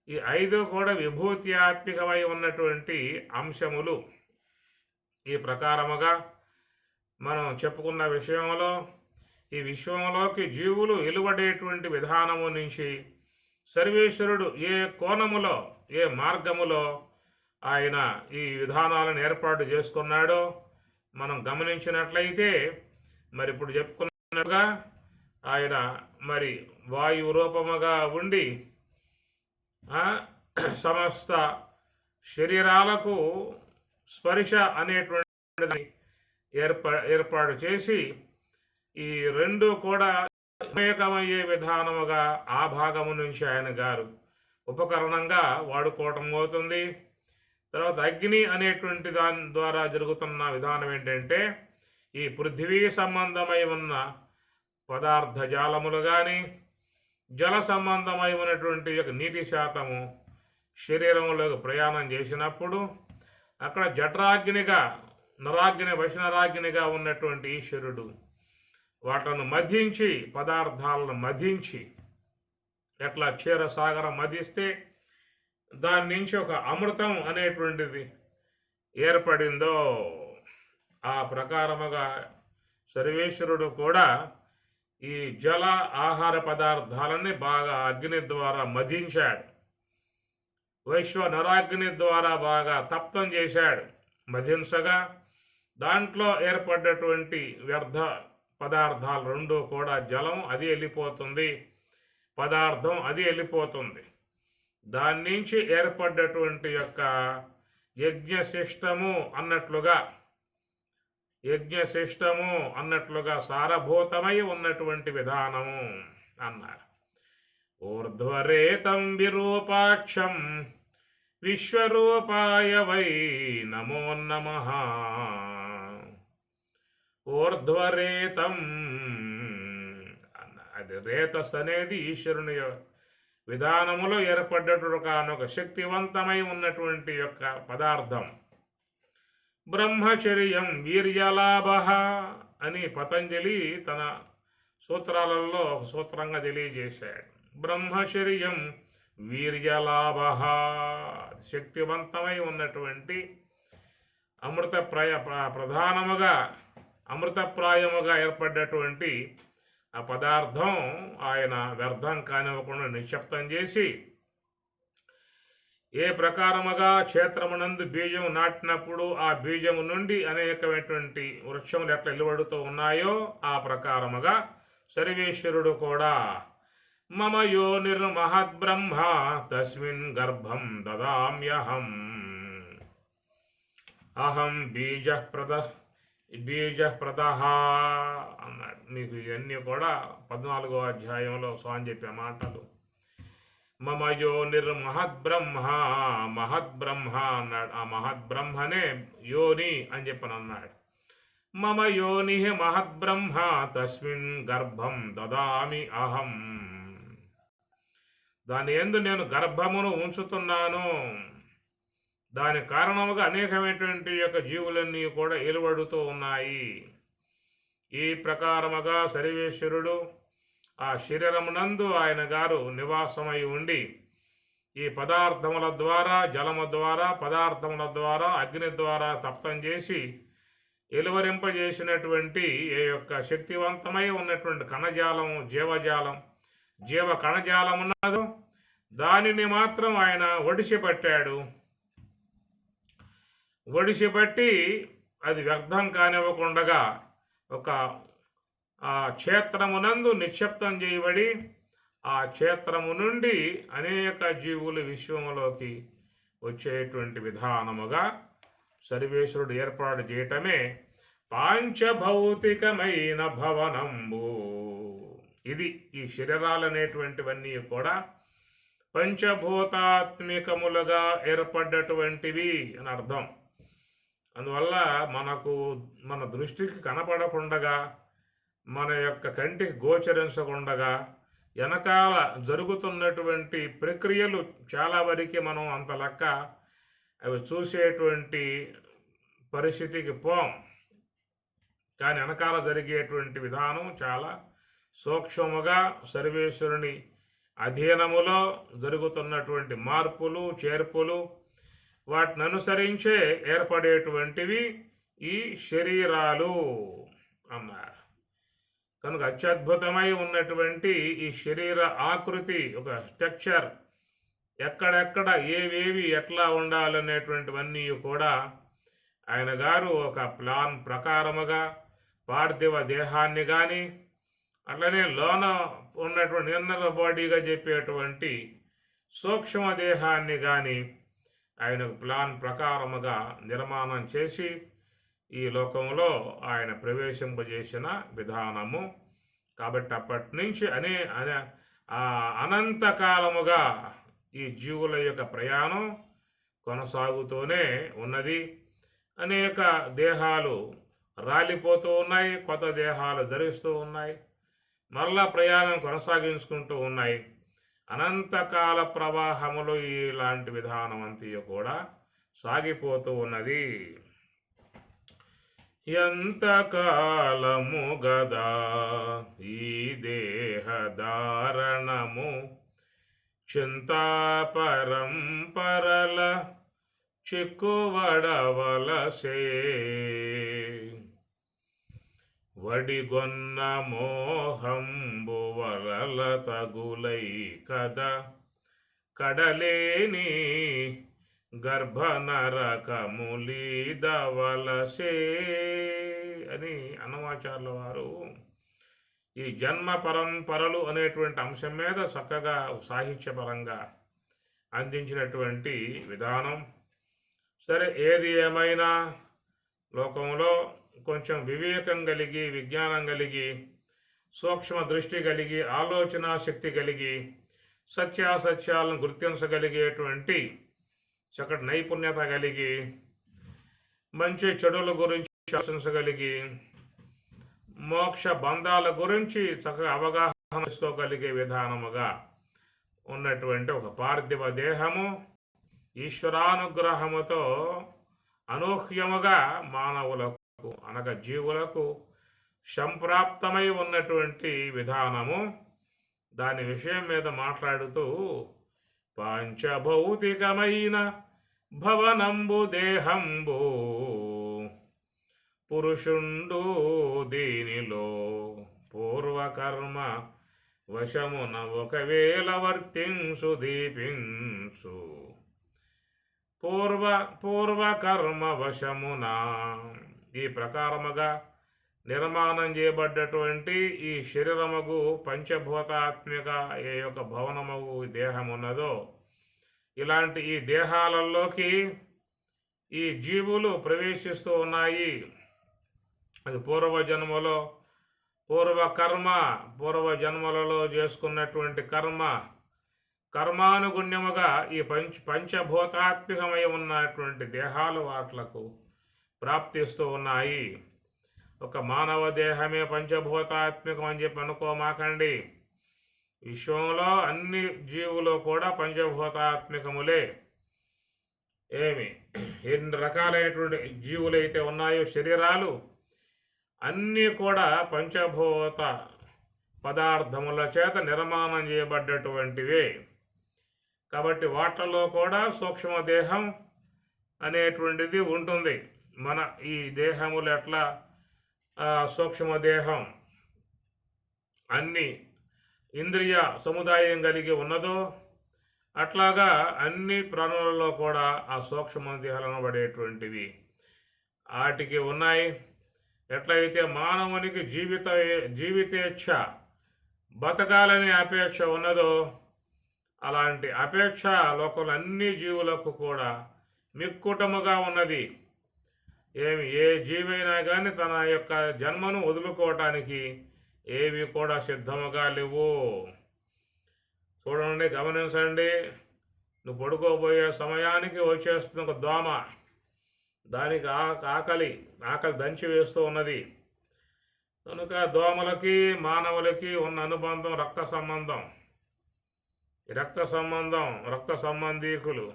ఈ 5 కూడా విభూత్యాత్మికమై ఉన్నటువంటి అంశములు. ఈ ప్రకారముగా మనం చెప్పుకున్న విషయంలో ఈ విశ్వంలోకి జీవులు వెలువడేటువంటి విధానము నుంచి సర్వేశ్వరుడు ఏ కోణములో ఏ మార్గములో ఆయన ఈ విధానాలను ఏర్పాటు చేసుకున్నాడో మనం గమనించినట్లయితే, మరి ఇప్పుడు చెప్పుకున్నట్టుగా ఆయన మరి వాయు రూపముగా ఉండి సమస్త శరీరాలకు స్పర్శ అనేటువంటి ఏర్పాటు చేసి ఈ 2 కూడా ఏకమయ్యే విధానముగా ఆ భాగము నుంచి ఆయన గారు ఉపకరణంగా వాడుకోవటం అవుతుంది. తర్వాత అగ్ని అనేటువంటి దాని ద్వారా జరుగుతున్న విధానం ఏంటంటే, ఈ పృథివీ సంబంధమై ఉన్న పదార్థ జాలములు కానీ జల సంబంధమై ఉన్నటువంటి నీటి శాతము శరీరంలోకి ప్రయాణం చేసినప్పుడు అక్కడ జఠరాగ్నిగా నరాగ్ని వైష్ణరాగ్నిగా ఉన్నటువంటి ఈశ్వరుడు వాటిని మధించి, పదార్థాలను మధించి, ఎట్లా క్షీరసాగరం మధిస్తే దాని నుంచి ఒక అమృతం అనేటువంటిది ఏర్పడిందో ఆ ప్రకారముగా సర్వేశ్వరుడు కూడా ఈ జల ఆహార పదార్థాలని బాగా అగ్ని ద్వారా మధించాడు. నరాగ్ని ద్వారా బాగా తప్తం చేశాడు. మధించగా దాంట్లో ఏర్పడ్డటువంటి వ్యర్థ పదార్థాలు 2 కూడా జలం అది వెళ్ళిపోతుంది, పదార్థం అది వెళ్ళిపోతుంది. దాని నుంచి ఏర్పడ్డటువంటి యొక్క యజ్ఞశిష్టము అన్నట్లుగా సారభూతమై ఉన్నటువంటి విధానము అన్నారు. ఊర్ధ్వరేతం విరూపాక్షం విశ్వరూపాయ వై నమో నమః. ఊర్ధ్వరేతం అది రేతస్ అనేది ఈశ్వరుని విధానములో ఏర్పడ్డటువంటి ఒక శక్తివంతమై ఉన్నటువంటి యొక్క పదార్థం. బ్రహ్మచర్యం వీర్యలాభ అని పతంజలి తన సూత్రాలలో ఒక సూత్రంగా తెలియజేశాడు. బ్రహ్మచర్యం వీర్యలాభ శక్తివంతమై ఉన్నటువంటి అమృతప్రాయముగా ఏర్పడ్డటువంటి ఆ పదార్థం ఆయన వ్యర్థం కానివ్వకుండా నిశ్శబ్దం చేసి, ఏ ప్రకారముగా క్షేత్రమునందు బీజము నాటినప్పుడు ఆ బీజము నుండి అనేకమైనటువంటి వృక్షములు ఎట్లా వెలువడుతూ ఉన్నాయో ఆ ప్రకారముగా సర్వేశ్వరుడు కూడా మమ యోనిర్మహద్బ్రహ్మ తస్మిన్ గర్భం దదామ్యహం అహం బీజప్రదః అన్నాడు. మీకు ఇవన్నీ కూడా 14వ అధ్యాయంలో స్వామి చెప్పే మాటలు. మమ యోనిర్మహద్బ్రహ్మ, మహద్బ్రహ్మ అన్నాడు. ఆ మహద్బ్రహ్మనే యోని అని చెప్పని అన్నాడు. మమ యోని మహద్బ్రహ్మ తస్మిన్ గర్భం దదామి అహం. దాని యందు నేను గర్భమును ఉంచుతున్నాను. దాని కారణముగా అనేకమైనటువంటి యొక్క జీవులన్నీ కూడా ఏలుబడుతూ ఉన్నాయి. ఈ ప్రకారముగా సర్వేశ్వరుడు ఆ శరీరమునందు ఆయన గారు నివాసమై ఉండి ఈ పదార్థముల ద్వారా, జలము ద్వారా, పదార్థముల ద్వారా, అగ్ని ద్వారా తప్తం చేసి ఎలువరింపజేసినటువంటి ఈ యొక్క శక్తివంతమై ఉన్నటువంటి కణజాలం, జీవజాలం, జీవ కణజాలం ఉన్నదో దానిని మాత్రం ఆయన ఒడిసిపట్టాడు. ఒడిసిపట్టి అది వ్యర్థం కానివ్వకుండగా ఒక క్షేత్రమునందు నిక్షిప్తం చేయబడి ఆ క్షేత్రము నుండి అనేక జీవులు విశ్వములోకి వచ్చేటువంటి విధానముగా సర్వేశ్వరుడు ఏర్పాటు చేయటమే పాంచభౌతికమైన భవనంబు. ఇది ఈ శరీరాలు అనేటువంటివన్నీ కూడా పంచభూతాత్మికములుగా ఏర్పడ్డటువంటివి అని అర్థం. అందువల్ల మన దృష్టికి కనపడకుండగా, మన యొక్క కంటికి గోచరించకుండగా వెనకాల జరుగుతున్నటువంటి ప్రక్రియలు చాలా వరకు మనం అంత లెక్క అవి చూసేటువంటి పరిస్థితికి పోం. కానీ వెనకాల జరిగేటువంటి విధానం చాలా సూక్ష్మముగా సర్వేశ్వరుని అధీనములో జరుగుతున్నటువంటి మార్పులు, చేర్పులు, వాటిని అనుసరించే ఏర్పడేటువంటివి ఈ శరీరాలు అన్నారు. కనుక అత్యద్భుతమై ఉన్నటువంటి ఈ శరీర ఆకృతి, ఒక స్ట్రక్చర్, ఎక్కడెక్కడ ఏవేవి ఎట్లా ఉండాలనేటువంటివన్నీ కూడా ఆయన గారు ఒక ప్లాన్ ప్రకారముగా పార్థివ దేహాన్ని కానీ, అట్లనే లోన ఉన్నటువంటి ఇన్నర్ బాడీగా చెప్పేటువంటి సూక్ష్మ దేహాన్ని కానీ ఆయన ప్లాన్ ప్రకారముగా నిర్మాణం చేసి ఈ లోకంలో ఆయన ప్రవేశింపజేసిన విధానము. కాబట్టి అప్పటి నుంచి అనంతకాలముగా ఈ జీవుల యొక్క ప్రయాణం కొనసాగుతూనే ఉన్నది. అనేక దేహాలు రాలిపోతూ ఉన్నాయి, కొత్త దేహాలు ధరిస్తూ ఉన్నాయి, మరలా ప్రయాణం కొనసాగించుకుంటూ ఉన్నాయి. అనంతకాల ప్రవాహములో ఇలాంటి విధానం అంతా కూడా సాగిపోతూ ఉన్నది. ఎంతకాలము గదా ఈ దేహధారణము, చింతాపరంపరల చిక్కువడవలసే, వడిగొన్న మోహంబు వలల తగులై కదా కడలేని గర్భనరకములీదవలసే అని అన్నమాచార్యుల వారు ఈ జన్మ పరంపరలు అనేటువంటి అంశం మీద చక్కగా సాహిత్యపరంగా అందించినటువంటి విధానం. సరే, ఏది ఏమైనా లోకంలో కొంచెం వివేకం కలిగి, విజ్ఞానం కలిగి, సూక్ష్మ దృష్టి కలిగి, ఆలోచన శక్తి కలిగి, సత్యాసత్యాలను గుర్తించగలిగేటువంటి చక్కటి నైపుణ్యత కలిగి, మంచి చెడుల గురించి ఆలోచించగలిగి, మోక్ష బంధాల గురించి చక్కగా అవగాహన చేసుకోగలిగే విధానముగా ఉన్నటువంటి ఒక పార్థివ దేహము ఈశ్వరానుగ్రహముతో అనూహ్యముగా మానవులకు అనగా జీవులకు సంప్రాప్తమై ఉన్నటువంటి విధానము. దాని విషయం మీద మాట్లాడుతూ పంచభౌతికమైన భవనంబు దేహంబు, పురుషుండు దీనిలో పూర్వకర్మ వశమున ఒకవేళ వర్తించు దీపించు, పూర్వకర్మ వశమున. ఈ ప్రకారముగా నిర్మాణం చేయబడ్డటువంటి ఈ శరీరముగు పంచభూతాత్మిక ఏ యొక్క భవనముగు దేహం ఉన్నదో, ఇలాంటి ఈ దేహాలలోకి ఈ జీవులు ప్రవేశిస్తూ ఉన్నాయి. అది పూర్వజన్మలలో చేసుకున్నటువంటి కర్మానుగుణ్యముగా ఈ పంచభూతాత్మికమై ఉన్నటువంటి దేహాలు వాట్లకు ప్రాప్తిస్తూ ఉన్నాయి. ఒక మానవ దేహమే పంచభూతాత్మికం అని చెప్పి అనుకోమాకండి. విశ్వంలో అన్ని జీవులు కూడా పంచభూతాత్మికములే. ఎన్ని రకాలైనటువంటి జీవులైతే ఉన్నాయో శరీరాలు అన్నీ కూడా పంచభూత పదార్థముల చేత నిర్మాణం చేయబడ్డటువంటివే. కాబట్టి వాటిలో కూడా సూక్ష్మదేహం అనేటువంటిది ఉంటుంది. మన ఈ దేహములు ఎట్లా సూక్ష్మదేహం అన్ని ఇంద్రియ సముదాయం కలిగి ఉన్నదో అట్లాగా అన్ని ప్రాణులలో కూడా ఆ సూక్ష్మదేహాలు అనబడేటువంటివి వాటికి ఉన్నాయి. ఎట్లయితే మానవునికి జీవితేచ్ఛ బతకాలనే అపేక్ష ఉన్నదో అలాంటి అపేక్ష లోకంలో అన్ని జీవులకు కూడా మిక్కుటముగా ఉన్నది. ఏ జీవైనా కానీ తన యొక్క జన్మను వదులుకోవటానికి ఏవి కూడా సిద్ధముగా లేవు. చూడండి, గమనించండి. నువ్వు పడుకోబోయే సమయానికి వచ్చేస్తుంది ఒక దోమ. దానికి ఆకలి దంచి వేస్తూ ఉన్నది. కనుక దోమలకి మానవులకి ఉన్న అనుబంధం రక్త సంబంధీకులు.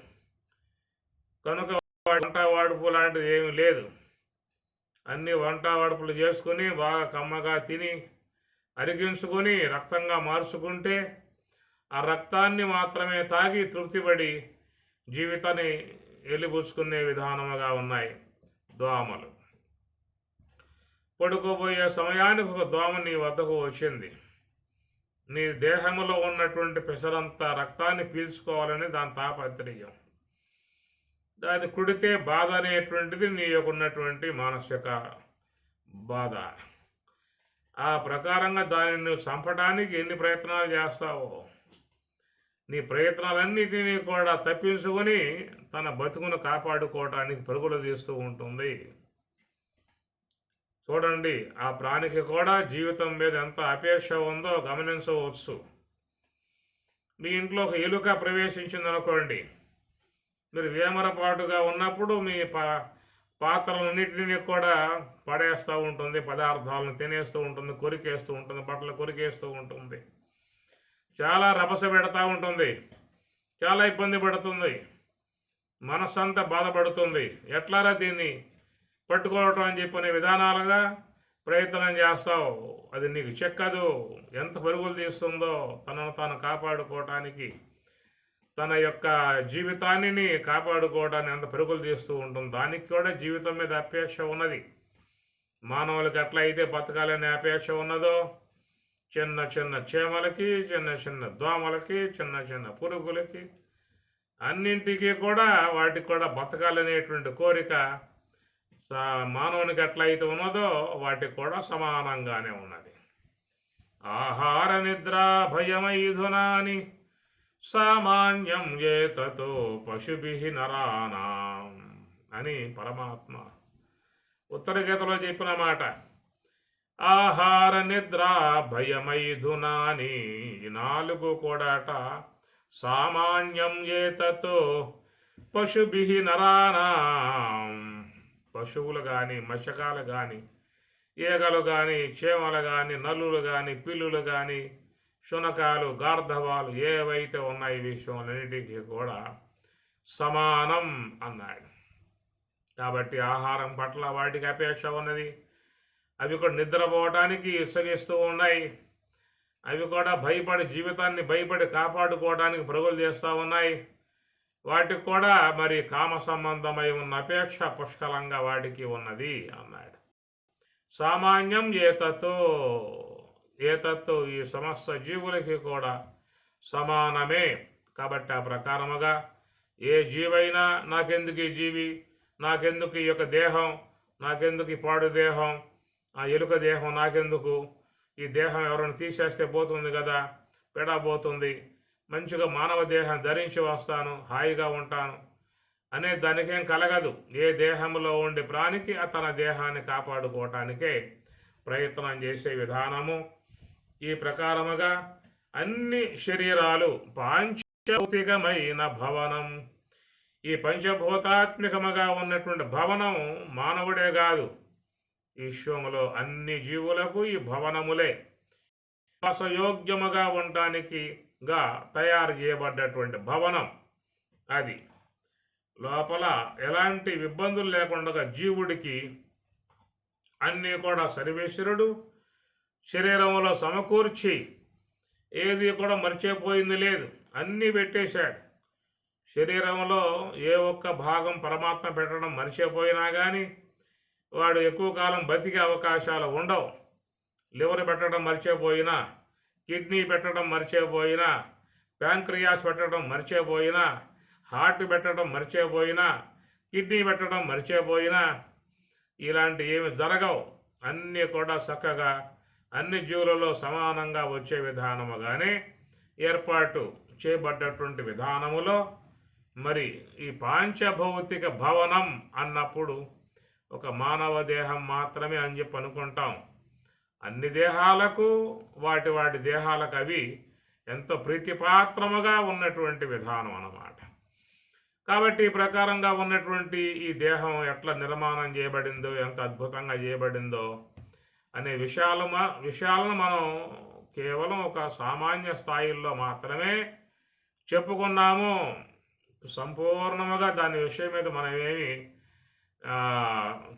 కనుక వంట వాడుపు లాంటిది ఏమీ లేదు. అన్ని వంట వాడుపులు చేసుకుని బాగా కమ్మగా తిని అరిగించుకొని రక్తంగా మార్చుకుంటే ఆ రక్తాన్ని మాత్రమే తాగి తృప్తిపడి జీవితాన్ని ఎలిబుచ్చుకునే విధానముగా ఉన్నాయి దోమలు. పడుకోబోయే సమయానికి ఒక దోమ నీ వద్దకు వచ్చింది. నీ దేహంలో ఉన్నటువంటి పెసరంత రక్తాన్ని పీల్చుకోవాలని దాని తాపత్రయం. అది కుడితే బాధ అనేటువంటిది నీ యొక్క ఉన్నటువంటి మానసిక బాధ. ఆ ప్రకారంగా దానిని నువ్వు చంపడానికి ఎన్ని ప్రయత్నాలు చేస్తావో నీ ప్రయత్నాలన్నిటినీ కూడా తప్పించుకొని తన బతుకును కాపాడుకోవటానికి పరుగులు తీస్తూ ఉంటుంది. చూడండి, ఆ ప్రాణికి కూడా జీవితం మీద ఎంత అపేక్ష ఉందో గమనించవచ్చు. మీ ఇంట్లో ఒక ఎలుక ప్రవేశించిందనుకోండి, మీరు వేమరపాటుగా ఉన్నప్పుడు మీ పాత్రలన్నింటినీ కూడా పడేస్తూ ఉంటుంది, పదార్థాలను తినేస్తూ ఉంటుంది, కొరికేస్తూ ఉంటుంది, బట్టలు కొరికేస్తూ ఉంటుంది, చాలా రభస పెడతా ఉంటుంది, చాలా ఇబ్బంది పడుతుంది, మనస్సంతా బాధపడుతుంది. ఎట్లారా దీన్ని పట్టుకోవటం అని చెప్పనే విధానాలుగా ప్రయత్నం చేస్తావు. అది నీకు చెక్కదు. ఎంత పరుగులు తీస్తుందో తనను తాను కాపాడుకోవటానికి, తన యొక్క జీవితాన్ని కాపాడుకోవడానికి ఎంత పరుగులు తీస్తూ ఉంటుంది. దానికి కూడా జీవితం మీద అపేక్ష ఉన్నది. మానవులకి ఎట్లయితే బతకాలనే అపేక్ష ఉన్నదో చిన్న చిన్న చీమలకి, చిన్న చిన్న దోమలకి, చిన్న చిన్న పురుగులకి అన్నింటికి కూడా వాటికి కూడా బతకాలనేటువంటి కోరిక మానవునికి ఎట్లయితే ఉన్నదో వాటికి కూడా సమానంగానే ఉన్నది. ఆహార నిద్ర భయమైధునాని సామాన్యం ఏతతో పశుభిః నరాణాం అని పరమాత్మ ఉత్తర గీతలో చెప్పిన మాట. ఆహార నిద్ర భయమైధునాని, నాలుగు కూడాట సామాన్యం ఏతతో పశుభిః నరాణాం, పశువులు కానీ, మత్స్యకాలు కానీ, ఈగలు కానీ, చీమలు కానీ, నల్లులు కానీ, పిల్లులు కానీ, శునకాలు, గార్ధవాలు ఏవైతే ఉన్నాయి విషయంలన్నిటికీ కూడా సమానం అన్నాడు. కాబట్టి ఆహారం పట్ల వాటికి అపేక్ష ఉన్నది. అవి కూడా నిద్రపోవటానికి ఇచ్చగిస్తూ ఉన్నాయి. అవి కూడా జీవితాన్ని భయపడి కాపాడుకోవడానికి పరుగులు చేస్తూ ఉన్నాయి. వాటికి కూడా మరి కామ సంబంధమై ఉన్న అపేక్ష పుష్కలంగా వాటికి ఉన్నది అన్నాడు. సామాన్యం ఏతత్తు ఈ సమస్త జీవులకి కూడా సమానమే. కాబట్టి ఆ ప్రకారముగా ఏ జీవైనా నాకెందుకు ఈ జీవి, నాకెందుకు ఈ యొక్క దేహం, నాకెందుకు ఈ పాడు దేహం, ఆ ఎలుక దేహం నాకెందుకు, ఈ దేహం ఎవరైనా తీసేస్తే పోతుంది కదా, పెడబోతుంది, మంచిగా మానవ దేహం ధరించి వస్తాను, హాయిగా ఉంటాను అనే దానికేం కలగదు. ఏ దేహంలో ఉండే ప్రాణికి తన దేహాన్ని కాపాడుకోవటానికే ప్రయత్నం చేసే విధానము. ఈ ప్రకారముగా అన్ని శరీరాలు భౌతికమైన భవనం. ఈ పంచభూతాత్మికముగా ఉన్నటువంటి భవనం మానవుడే కాదు, విశ్వములో అన్ని జీవులకు ఈ భవనములే వాసయోగ్యముగా ఉండటానికి తయారు చేయబడ్డటువంటి భవనం. అది లోపల ఎలాంటి ఇబ్బందులు లేకుండా జీవుడికి అన్నీ కూడా సర్వేశ్వరుడు శరీరంలో సమకూర్చి ఏది కూడా మర్చిపోయింది లేదు, అన్నీ పెట్టేశాడు. శరీరంలో ఏ ఒక్క భాగం పరమాత్మ పెట్టడం మర్చిపోయినా కానీ వాడు ఎక్కువ కాలం బతికే అవకాశాలు ఉండవు. లివర్ పెట్టడం మర్చిపోయినా, కిడ్నీ పెట్టడం మర్చిపోయినా, ప్యాంక్రియాస్ పెట్టడం మర్చిపోయినా, హార్ట్ పెట్టడం మర్చిపోయినా, కిడ్నీ పెట్టడం మర్చిపోయినా ఇలాంటి ఏమి జరగవు. అన్నీ కూడా చక్కగా అన్ని జీవులలో సమానంగా వచ్చే విధానముగానే ఏర్పాటు చేయబడ్డటువంటి విధానములో మరి ఈ పాంచభౌతిక భవనం అన్నప్పుడు ఒక మానవ దేహం మాత్రమే అని చెప్పి అనుకుంటాం. అన్ని దేహాలకు వాటి వాటి దేహాలకు అవి ఎంతో ప్రీతిపాత్రముగా ఉన్నటువంటి విధానం అన్నమాట. కాబట్టి ఈ ప్రకారంగా ఉన్నటువంటి ఈ దేహం ఎట్లా నిర్మాణం చేయబడిందో, ఎంత అద్భుతంగా చేయబడిందో అనే విషయాలను మనం కేవలం ఒక సామాన్య స్థాయిల్లో మాత్రమే చెప్పుకున్నాము. సంపూర్ణముగా దాని విషయం మీద మనమేమి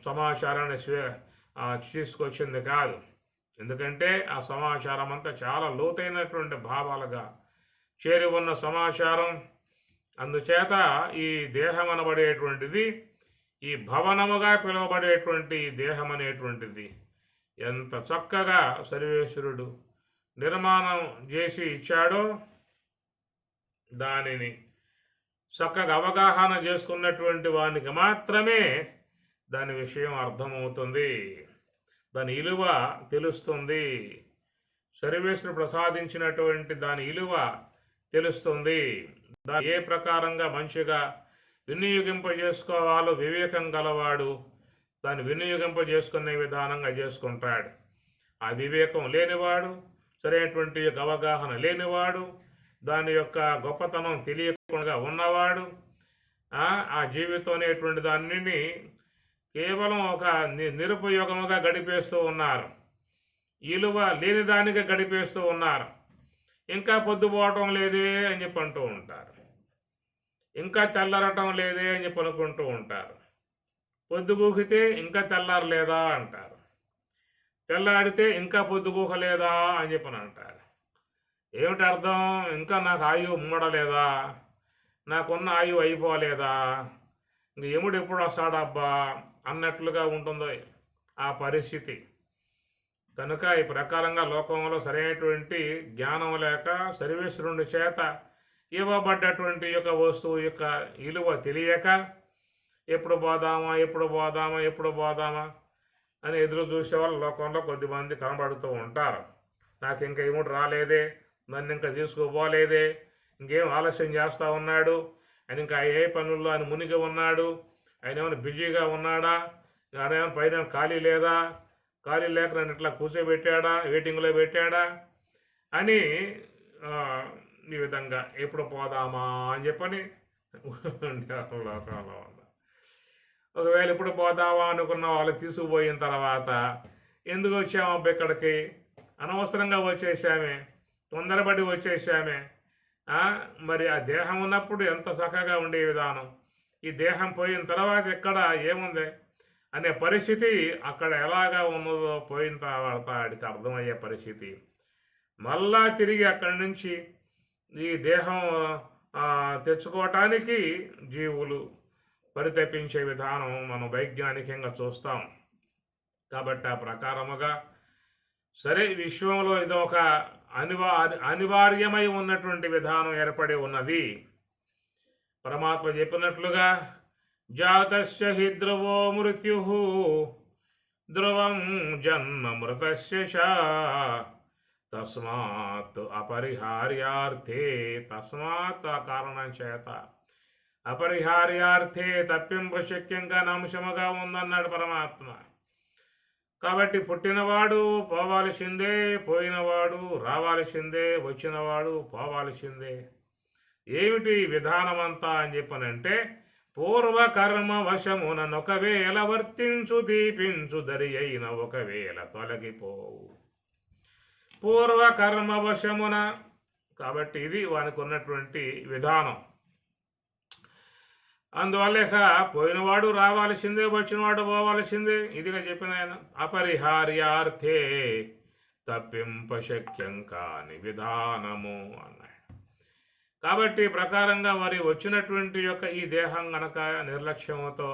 సమాచారాన్ని తీసుకొచ్చింది కాదు. ఎందుకంటే ఆ సమాచారం అంతా చాలా లోతైనటువంటి భావాలుగా చేరి ఉన్న సమాచారం. అందుచేత ఈ దేహం అనబడేటువంటిది, ఈ భవనముగా పిలువబడేటువంటి దేహం అనేటువంటిది ఎంత చక్కగా సర్వేశ్వరుడు నిర్మాణం చేసి ఇచ్చాడో దానిని చక్కగా అవగాహన చేసుకున్నటువంటి వానికి మాత్రమే దాని విషయం అర్థమవుతుంది, దాని విలువ తెలుస్తుంది. సర్వేశ్వరుడు ప్రసాదించినటువంటి దాని విలువ తెలుస్తుంది. దాన్ని ఏ ప్రకారంగా మంచిగా వినియోగింపజేసుకోవాలో వివేకం గలవాడు దాన్ని వినియోగింపజేసుకునే విధానంగా చేసుకుంటాడు. ఆ వివేకం లేనివాడు, సరైనటువంటి అవగాహన లేనివాడు, దాని యొక్క గొప్పతనం తెలియకుండా ఉన్నవాడు ఆ జీవితం అనేటువంటి దానిని కేవలం ఒక నిరుపయోగముగా గడిపేస్తూ ఉన్నారు, విలువ లేని దానిగా గడిపేస్తూ ఉన్నారు. ఇంకా పొద్దుపోవటం లేదే అని చెప్పి అంటూ ఉంటారు, ఇంకా తెల్లరటం లేదే అని చెప్పి అనుకుంటూ ఉంటారు. పొద్దుగూకితే ఇంకా తెల్లారలేదా అంటారు, తెల్లాడితే ఇంకా పొద్దుగూకలేదా అని చెప్పని అంటారు. ఏమిటి అర్థం? ఇంకా నాకు ఆయువు ఉమ్మడలేదా, నాకున్న ఆయువు అయిపోలేదా, ఇంక ఎముడు ఎప్పుడు వస్తాడబ్బా అన్నట్లుగా ఉంటుందో ఆ పరిస్థితి. కనుక ఈ ప్రకారంగా లోకంలో సరైనటువంటి జ్ఞానం లేక సర్వేశ్వరుని చేత ఇవ్వబడ్డటువంటి యొక్క వస్తువు యొక్క విలువ తెలియక ఎప్పుడు పోదామా ఎప్పుడు పోదామా ఎప్పుడు పోదామా అని ఎదురు చూసేవాళ్ళు లోకంలో కొద్దిమంది కనబడుతూ ఉంటారు. నాకు ఇంకా ఏముడు రాలేదే, నన్ను ఇంకా తీసుకుపోలేదే, ఇంకేం ఆలస్యం చేస్తూ ఉన్నాడు, ఆయన ఇంకా ఏ పనుల్లో ఆయన మునిగి ఉన్నాడు, ఆయన ఏమైనా బిజీగా ఉన్నాడా, ఆయన ఏమైనా పైన ఖాళీ లేదా, ఖాళీ లేక నన్ను ఇట్లా కూర్చోబెట్టాడా, వెయిటింగ్లో పెట్టాడా అని ఈ విధంగా ఎప్పుడు పోదామా అని చెప్పని లోకంలో ఉన్న ఒకవేళ ఎప్పుడు పోదామా అనుకున్న వాళ్ళు తీసుకుపోయిన తర్వాత ఎందుకు వచ్చామబ్బా ఇక్కడికి, అనవసరంగా వచ్చేసామే, తొందరపడి వచ్చేసామే. మరి ఆ దేహం ఉన్నప్పుడు ఎంత చక్కగా ఉండే విధానం, ఈ దేహం పోయిన తర్వాత ఎక్కడ ఏముంది అనే పరిస్థితి అక్కడ ఎలాగా ఉన్నదో పోయిన తర్వాత వాడికి అర్థమయ్యే పరిస్థితి. మళ్ళా తిరిగి అక్కడి నుంచి ఈ దేహం తెచ్చుకోవటానికి జీవులు పరితపించే విధానం మనం వైజ్ఞానికంగా చూస్తాం. కాబట్టి ఆ ప్రకారముగా సరే విశ్వంలో ఇది ఒక అనివార్యమై ఉన్నటువంటి విధానం ఏర్పడి ఉన్నది. పరమాత్మ చెప్పినట్లుగా జాతస్య హి ధ్రువో మృత్యుః ధ్రువం జన్మ మృతస్య చ తస్మాత్ అపరిహార్యార్థే, తస్మాత్ ఆ కారణం చేత అపరిహార్యార్థే తప్పింపు శక్యంగా అంశముగా ఉందన్నాడు పరమాత్మ. కాబట్టి పుట్టినవాడు పోవాల్సిందే, పోయినవాడు రావాల్సిందే, వచ్చినవాడు పోవాల్సిందే. ఏమిటి విధానమంతా అని చెప్పనంటే, పూర్వకర్మ వశముననొకవేళ వర్తించు దీపించు దరి అయిన ఒకవేళ తొలగిపోవు. పూర్వకర్మ వశమున, కాబట్టి ఇది వానికి ఉన్నటువంటి విధానం. అందువల్ల ఇక పోయినవాడు రావాల్సిందే, వచ్చినవాడు పోవాల్సిందే. ఇదిగా చెప్పిన ఆయన అపరిహార్యార్థే తప్పింప శక్యం కాని విధానము అన్నాడు. కాబట్టి ప్రకారంగా మరి వచ్చినటువంటి యొక్క ఈ దేహం గనక నిర్లక్ష్యముతో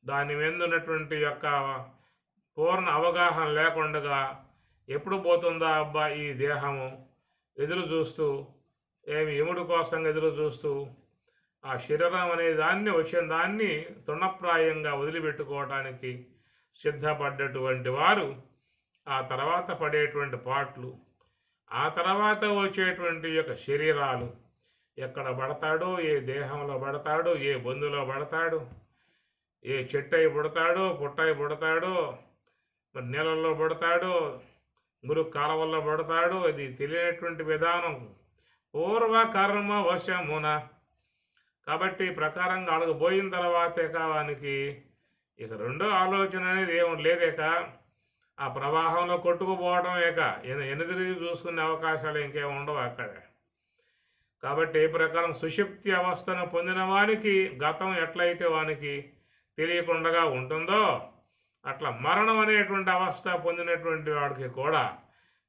దాని మీద ఉన్నటువంటి యొక్క పూర్ణ అవగాహన లేకుండా ఎప్పుడు పోతుందా అబ్బా ఈ దేహము ఎదురు చూస్తూ, యముడి కోసం ఎదురు చూస్తూ ఆ శరీరం అనే దాన్ని వచ్చిన దాన్ని తృణప్రాయంగా వదిలిపెట్టుకోవటానికి సిద్ధపడ్డటువంటి వారు ఆ తర్వాత పడేటువంటి పాట్లు, ఆ తర్వాత వచ్చేటువంటి యొక్క శరీరాలు ఎక్కడ పడతాడో, ఏ దేహంలో పడతాడో, ఏ బొందులో పడతాడో, ఏ చెట్టై పుడతాడో, పుట్టై పుడతాడో, మరి నీళ్ళల్లో పడతాడో, మురుగు కాలవల్లో పడతాడో, అది తెలియనటువంటి విధానం పూర్వకర్మ వశమున. కాబట్టి ప్రకారంగా అడుగు పోయిన తర్వాతే వానికి ఇక రెండో ఆలోచన అనేది ఏమి లేదేక, ఆ ప్రవాహంలో కొట్టుకుపోవడం ఏక ఎనుదిరిగి చూసుకునే అవకాశాలు ఇంకేమి ఉండవు అక్కడ. కాబట్టి ఏ ప్రకారం సుషుప్తి అవస్థను పొందిన వానికి గతం ఎట్లయితే వానికి తెలియకుండా ఉంటుందో, అట్లా మరణం అనేటువంటి అవస్థ పొందినటువంటి వాడికి కూడా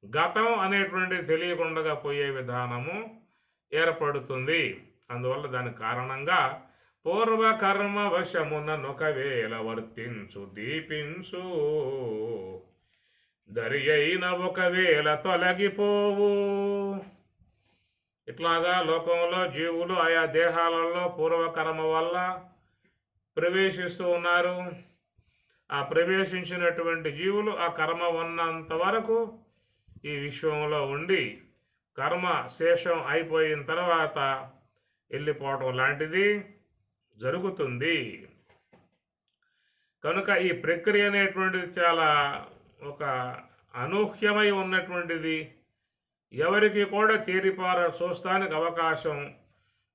గతం అనేటువంటి తెలియకుండా పోయే విధానము ఏర్పడుతుంది. అందువల్ల దాని కారణంగా పూర్వకర్మ వశముననొకవేళ వర్తించు దీపించు దరి అయిన ఒకవేళ తొలగిపోవు. ఇట్లాగా లోకంలో జీవులు ఆయా దేహాలలో పూర్వకర్మ వల్ల ప్రవేశిస్తూ ఉన్నారు. ఆ ప్రవేశించినటువంటి జీవులు ఆ కర్మ ఉన్నంత వరకు ఈ విశ్వంలో ఉండి కర్మ శేషం అయిపోయిన తర్వాత వెళ్ళిపోవటం లాంటిది జరుగుతుంది. కనుక ఈ ప్రక్రియ అనేటువంటిది చాలా ఒక అనూహ్యమై ఉన్నటువంటిది. ఎవరికి కూడా తేరిపార చూస్తానికి అవకాశం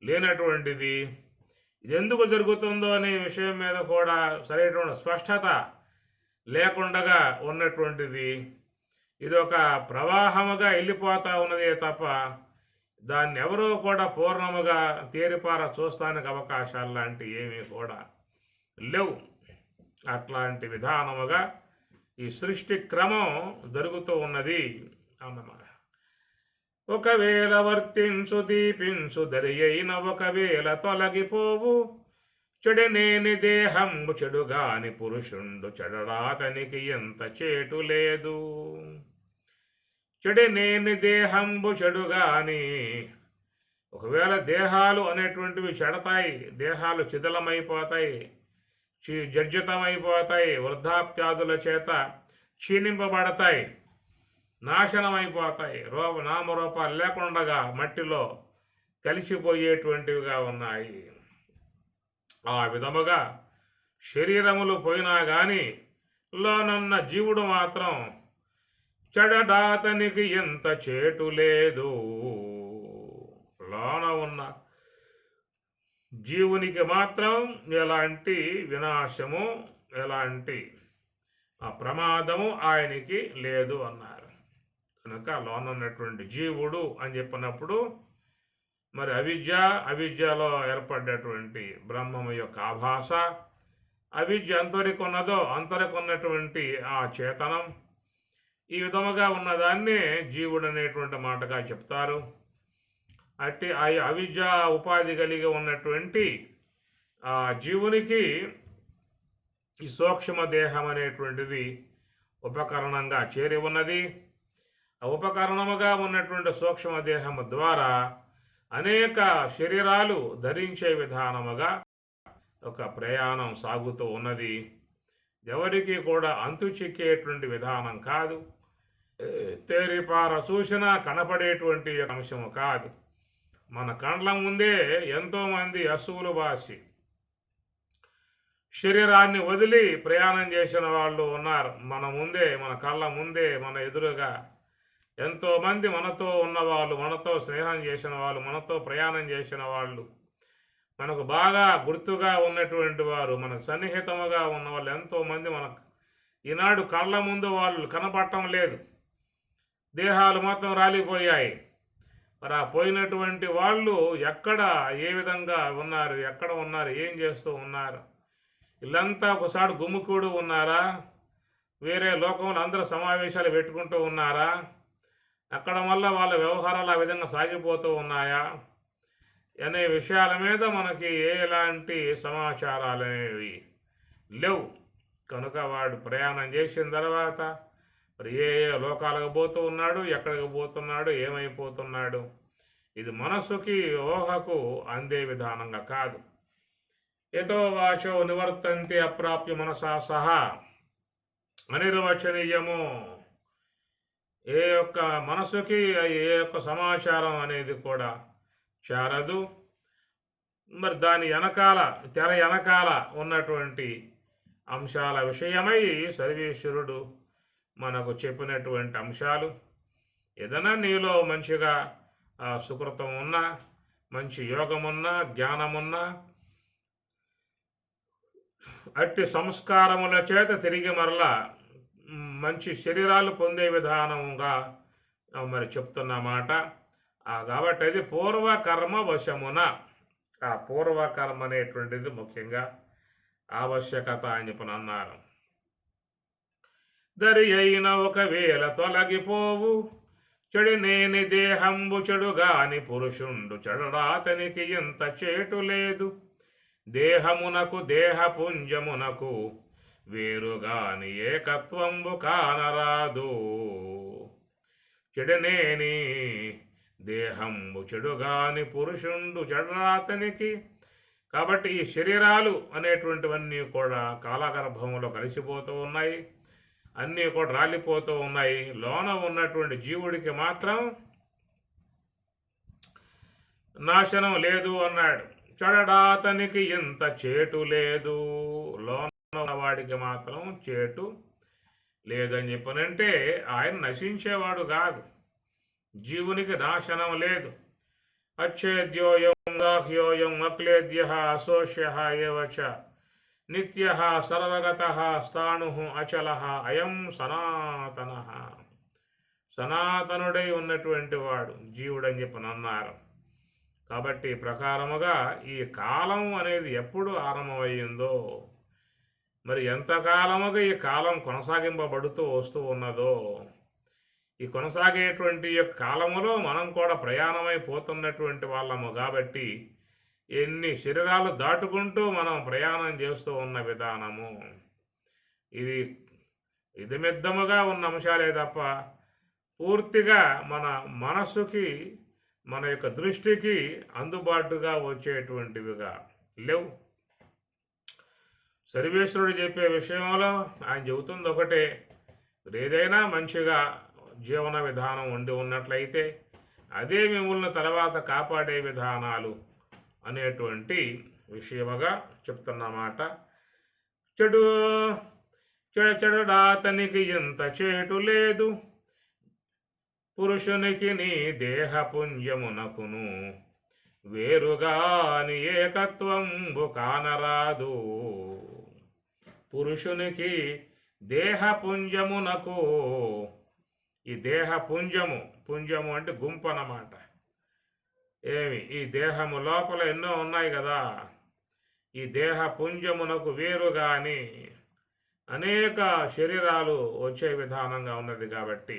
లేనటువంటిది. ఇది ఎందుకు జరుగుతుందో అనే విషయం మీద కూడా సరైనటువంటి స్పష్టత లేకుండా ఉన్నటువంటిది. ఇది ఒక ప్రవాహముగా వెళ్ళిపోతూ ఉన్నదే తప్ప దాన్ని ఎవరో కూడా పూర్ణముగా తేరిపార చూస్తానికి అవకాశాలు లాంటివి ఏమీ కూడా లేవు. అట్లాంటి విధానముగా ఈ సృష్టి క్రమం జరుగుతూ ఉన్నది అన్నమాట. ఒకవేళ వర్తించు దీపించు దరి అయిన ఒకవేళ తొలగిపోవు. చెడనేని దేహంబు చెడుగాని పురుషుండు చెడరాతనికి ఎంత చేటు లేదు. చెడనేని దేహంబు చెడుగాని, ఒకవేళ దేహాలు అనేటువంటివి చెడతాయి, దేహాలు శిథిలమైపోతాయి, జర్జితమైపోతాయి, వృద్ధాప్యాదుల చేత క్షీణింపబడతాయి, నాశనమైపోతాయి, నామరూపాలు లేకుండా మట్టిలో కలిసిపోయేటువంటివిగా ఉన్నాయి. ఆ విధముగా శరీరములు పోయినా కానీ లోనున్న జీవుడు మాత్రం చెడడాతనికి ఎంత చేటు లేదు. లోన ఉన్న జీవునికి మాత్రం ఎలాంటి వినాశము, ఎలాంటి ప్రమాదము ఆయనకి లేదు అన్నారు. కనుక లోనున్నటువంటి జీవుడు అని చెప్పినప్పుడు మరి అవిద్యలో ఏర్పడ్డటువంటి బ్రహ్మము యొక్క ఆభాస, అవిద్య అంతవరకు ఉన్నదో అంతవరకు ఉన్నటువంటి ఆ చేతనం, ఈ విధముగా ఉన్నదాన్నే జీవుడు అనేటువంటి మాటగా చెప్తారు. అట్టి ఆ అవిద్య ఉపాధి కలిగి ఉన్నటువంటి ఆ జీవునికి ఈ సూక్ష్మ దేహం అనేటువంటిది ఉపకరణంగా చేరి ఉన్నది. ఆ ఉపకరణముగా ఉన్నటువంటి సూక్ష్మ దేహము ద్వారా అనేక శరీరాలు ధరించే విధానముగా ఒక ప్రయాణం సాగుతూ ఉన్నది. ఎవరికి కూడా అంతు చిక్కేటువంటి విధానం కాదు, తేరిపార చూసినా కనపడేటువంటి అంశము కాదు. మన కండ్ల ముందే ఎంతోమంది అసువులు బాసి శరీరాన్ని వదిలి ప్రయాణం చేసిన వాళ్ళు ఉన్నారు. మన ముందే, మన కళ్ళ ముందే, మన ఎదురుగా ఎంతోమంది మనతో ఉన్నవాళ్ళు, మనతో స్నేహం చేసిన వాళ్ళు, మనతో ప్రయాణం చేసిన వాళ్ళు, మనకు బాగా గుర్తుగా ఉన్నటువంటి వారు, మనకు సన్నిహితముగా ఉన్న వాళ్ళు ఎంతోమంది మనకు ఈనాడు కళ్ళ ముందు వాళ్ళు కనపడటం లేదు. దేహాలు మొత్తం రాలిపోయాయి. మరి ఆ పోయినటువంటి వాళ్ళు ఎక్కడ, ఏ విధంగా ఉన్నారు, ఎక్కడ ఉన్నారు, ఏం చేస్తూ ఉన్నారు? వీళ్ళంతా ఒకసారి గుమ్ముకూడు ఉన్నారా? వేరే లోకంలో అందరూ సమావేశాలు పెట్టుకుంటూ ఉన్నారా? అక్కడ వల్ల వాళ్ళ వ్యవహారాలు ఆ విధంగా సాగిపోతూ ఉన్నాయా అనే విషయాల మీద మనకి ఎలాంటి సమాచారాలు అనేవి లేవు. కనుక వాడు ప్రయాణం చేసిన తర్వాత మరి ఏ ఏ లోకాలకు పోతూ ఉన్నాడు, ఎక్కడికి పోతున్నాడు, ఏమైపోతున్నాడు, ఇది మనస్సుకి ఊహకు అందే విధానంగా కాదు. యతో వాచో నివర్తంతి అప్రాప్య మనసా సహా అనిర్వచనీయము. ఏ యొక్క మనసుకి ఏ యొక్క సమాచారం అనేది కూడా చేరదు. మరి దాని వెనకాల, తెర వెనకాల ఉన్నటువంటి అంశాల విషయమై సర్వేశ్వరుడు మనకు చెప్పినటువంటి అంశాలు, ఏదైనా నీలో మంచిగా సుకృతం ఉన్నా, మంచి యోగమున్నా, జ్ఞానమున్నా, అట్టి సంస్కారముల చేత తిరిగి మరలా మంచి శరీరాలు పొందే విధానంగా మరి చెప్తున్నమాట. కాబట్టి అది పూర్వకర్మ వశమున, ఆ పూర్వకర్మ అనేటువంటిది ముఖ్యంగా ఆవశ్యకత అని చెప్పని అన్నారు. దరి అయిన ఒకవేళ తొలగిపోవు చెడునేని దేహంబు చెడుగాని పురుషుండు చెడరాతనికి ఎంత చేటు లేదు. దేహమునకు దేహపుంజమునకు వేరుగాని ఏకత్వంబు కానరాదు. చెడునేని దేహంబు చెడుగాని పురుషుండు చెడరాతనికి. కాబట్టి ఈ శరీరాలు అనేటువంటివన్నీ కూడా కాలగర్భంలో కలిసిపోతూ ఉన్నాయి, అన్నీ కూడా రాలిపోతూ ఉన్నాయి. లోన ఉన్నటువంటి జీవుడికి మాత్రం నాశనం లేదు అన్నాడు. చెడడాతనికి ఇంత చేటు లేదు, లోన వాడికి మాత్రం చేటు లేదని చెప్పనంటే ఆయన నశించేవాడు కాదు, జీవునికి నాశనం లేదు. అచ్ఛేద్యోయం దాహ్యోయం అక్లేద్య అశోష్య ఏవచ నిత్య సర్వగత స్థాణు అచల అయం సనాతన. సనాతనుడై ఉన్నటువంటి వాడు జీవుడని చెప్పని అన్నారు. కాబట్టి ప్రకారముగా ఈ కాలం అనేది ఎప్పుడు ఆరంభమయ్యిందో, మరి ఎంతకాలముగా ఈ కాలం కొనసాగింపబడుతూ వస్తూ ఉన్నదో, ఈ కొనసాగేటువంటి యొక్క కాలములో మనం కూడా ప్రయాణమైపోతున్నటువంటి వాళ్ళము. కాబట్టి ఎన్ని శరీరాలు దాటుకుంటూ మనం ప్రయాణం చేస్తూ ఉన్న విధానము ఇది ఇదిమిద్దముగా ఉన్న అంశాలే తప్ప పూర్తిగా మన మనస్సుకి, మన యొక్క దృష్టికి అందుబాటుగా వచ్చేటువంటివిగా లేవు. సర్వేశ్వరుడు చెప్పే విషయంలో ఆయన చెబుతుంది ఒకటే, ఏదైనా మంచిగా జీవన విధానం ఉండి ఉన్నట్లయితే అదే మిమ్మల్ని తర్వాత కాపాడే విధానాలు అనేటువంటి విషయముగా చెప్తున్నమాట. చెడడాతనికి ఇంత చేటు లేదు, పురుషునికి నీ దేహపుంజమునకును వేరుగాని ఏకత్వంబు కానరాదు. పురుషునికి దేహపుంజమునకు, ఈ పుంజము అంటే గుంపు అన్నమాట. ఈ దేహము లోపల ఎన్నో ఉన్నాయి కదా, ఈ పుంజమునకు వేరుగాని అనేక శరీరాలు వచ్చే విధానంగా ఉన్నది. కాబట్టి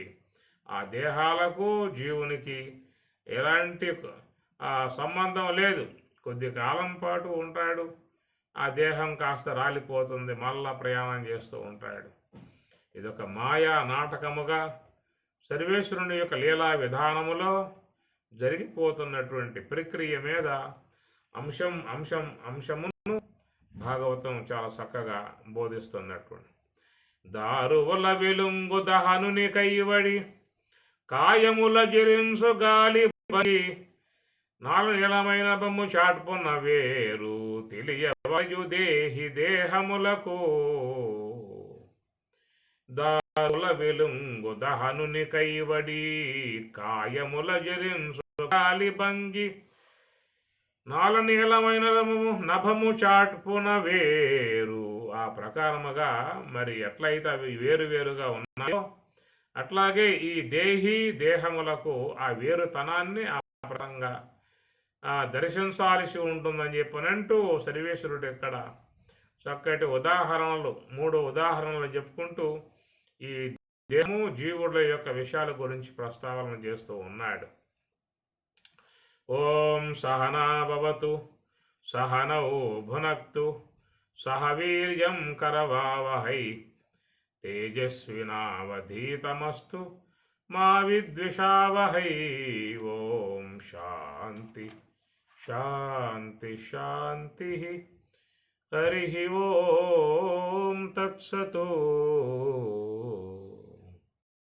ఆ దేహాలకు జీవునికి ఎలాంటి సంబంధం లేదు. కొద్ది కాలం పాటు ఉంటాడు, ఆ దేహం కాస్త రాలిపోతుంది, మళ్ళా ప్రయాణం చేస్తూ ఉంటాడు. ఇదొక మాయా నాటకముగా సర్వేశ్వరుని యొక్క లీలా విధానములో జరిగిపోతున్నటువంటి ప్రక్రియ మీద అంశమును భాగవతం చాలా చక్కగా బోధిస్తున్నటువంటి. దారువల వెలుంగు దహనుని కైవడి కాయముల జిరింసు గాలి నాలునిలమైన బొమ్ము చాటుకున్న వేరు తెలియవయు దేహి దేహములకు. వెలుంగు దహనుని కైవడి కాయముల జరింసు గాలి భంగి నాల నీలమైన నభము చాటుపున వేరు. ఆ ప్రకారముగా మరి ఎట్లయితే అవి వేరువేరుగా ఉన్నాయో అట్లాగే ఈ దేహములకు ఆ వేరుతనాన్ని ఆ ప్రకారంగా దర్శించాల్సి ఉంటుందని చెప్పనంటూ సర్వేశ్వరుడు ఇక్కడ చక్కటి ఉదాహరణలు 3 ఉదాహరణలు చెప్పుకుంటూ ఈ దేహము జీవుల యొక్క విషయాల గురించి ప్రస్తావన చేస్తూ ఉన్నాడు. ఓం సహనా భవతు సహనౌ భునక్తు సహ వీర్యం కరవావహై తేజస్వినావధీతమస్తు మా విద్విషావహై. ఓం శాంతి శాంతి శాంతి. హరి ఓం తత్సతు.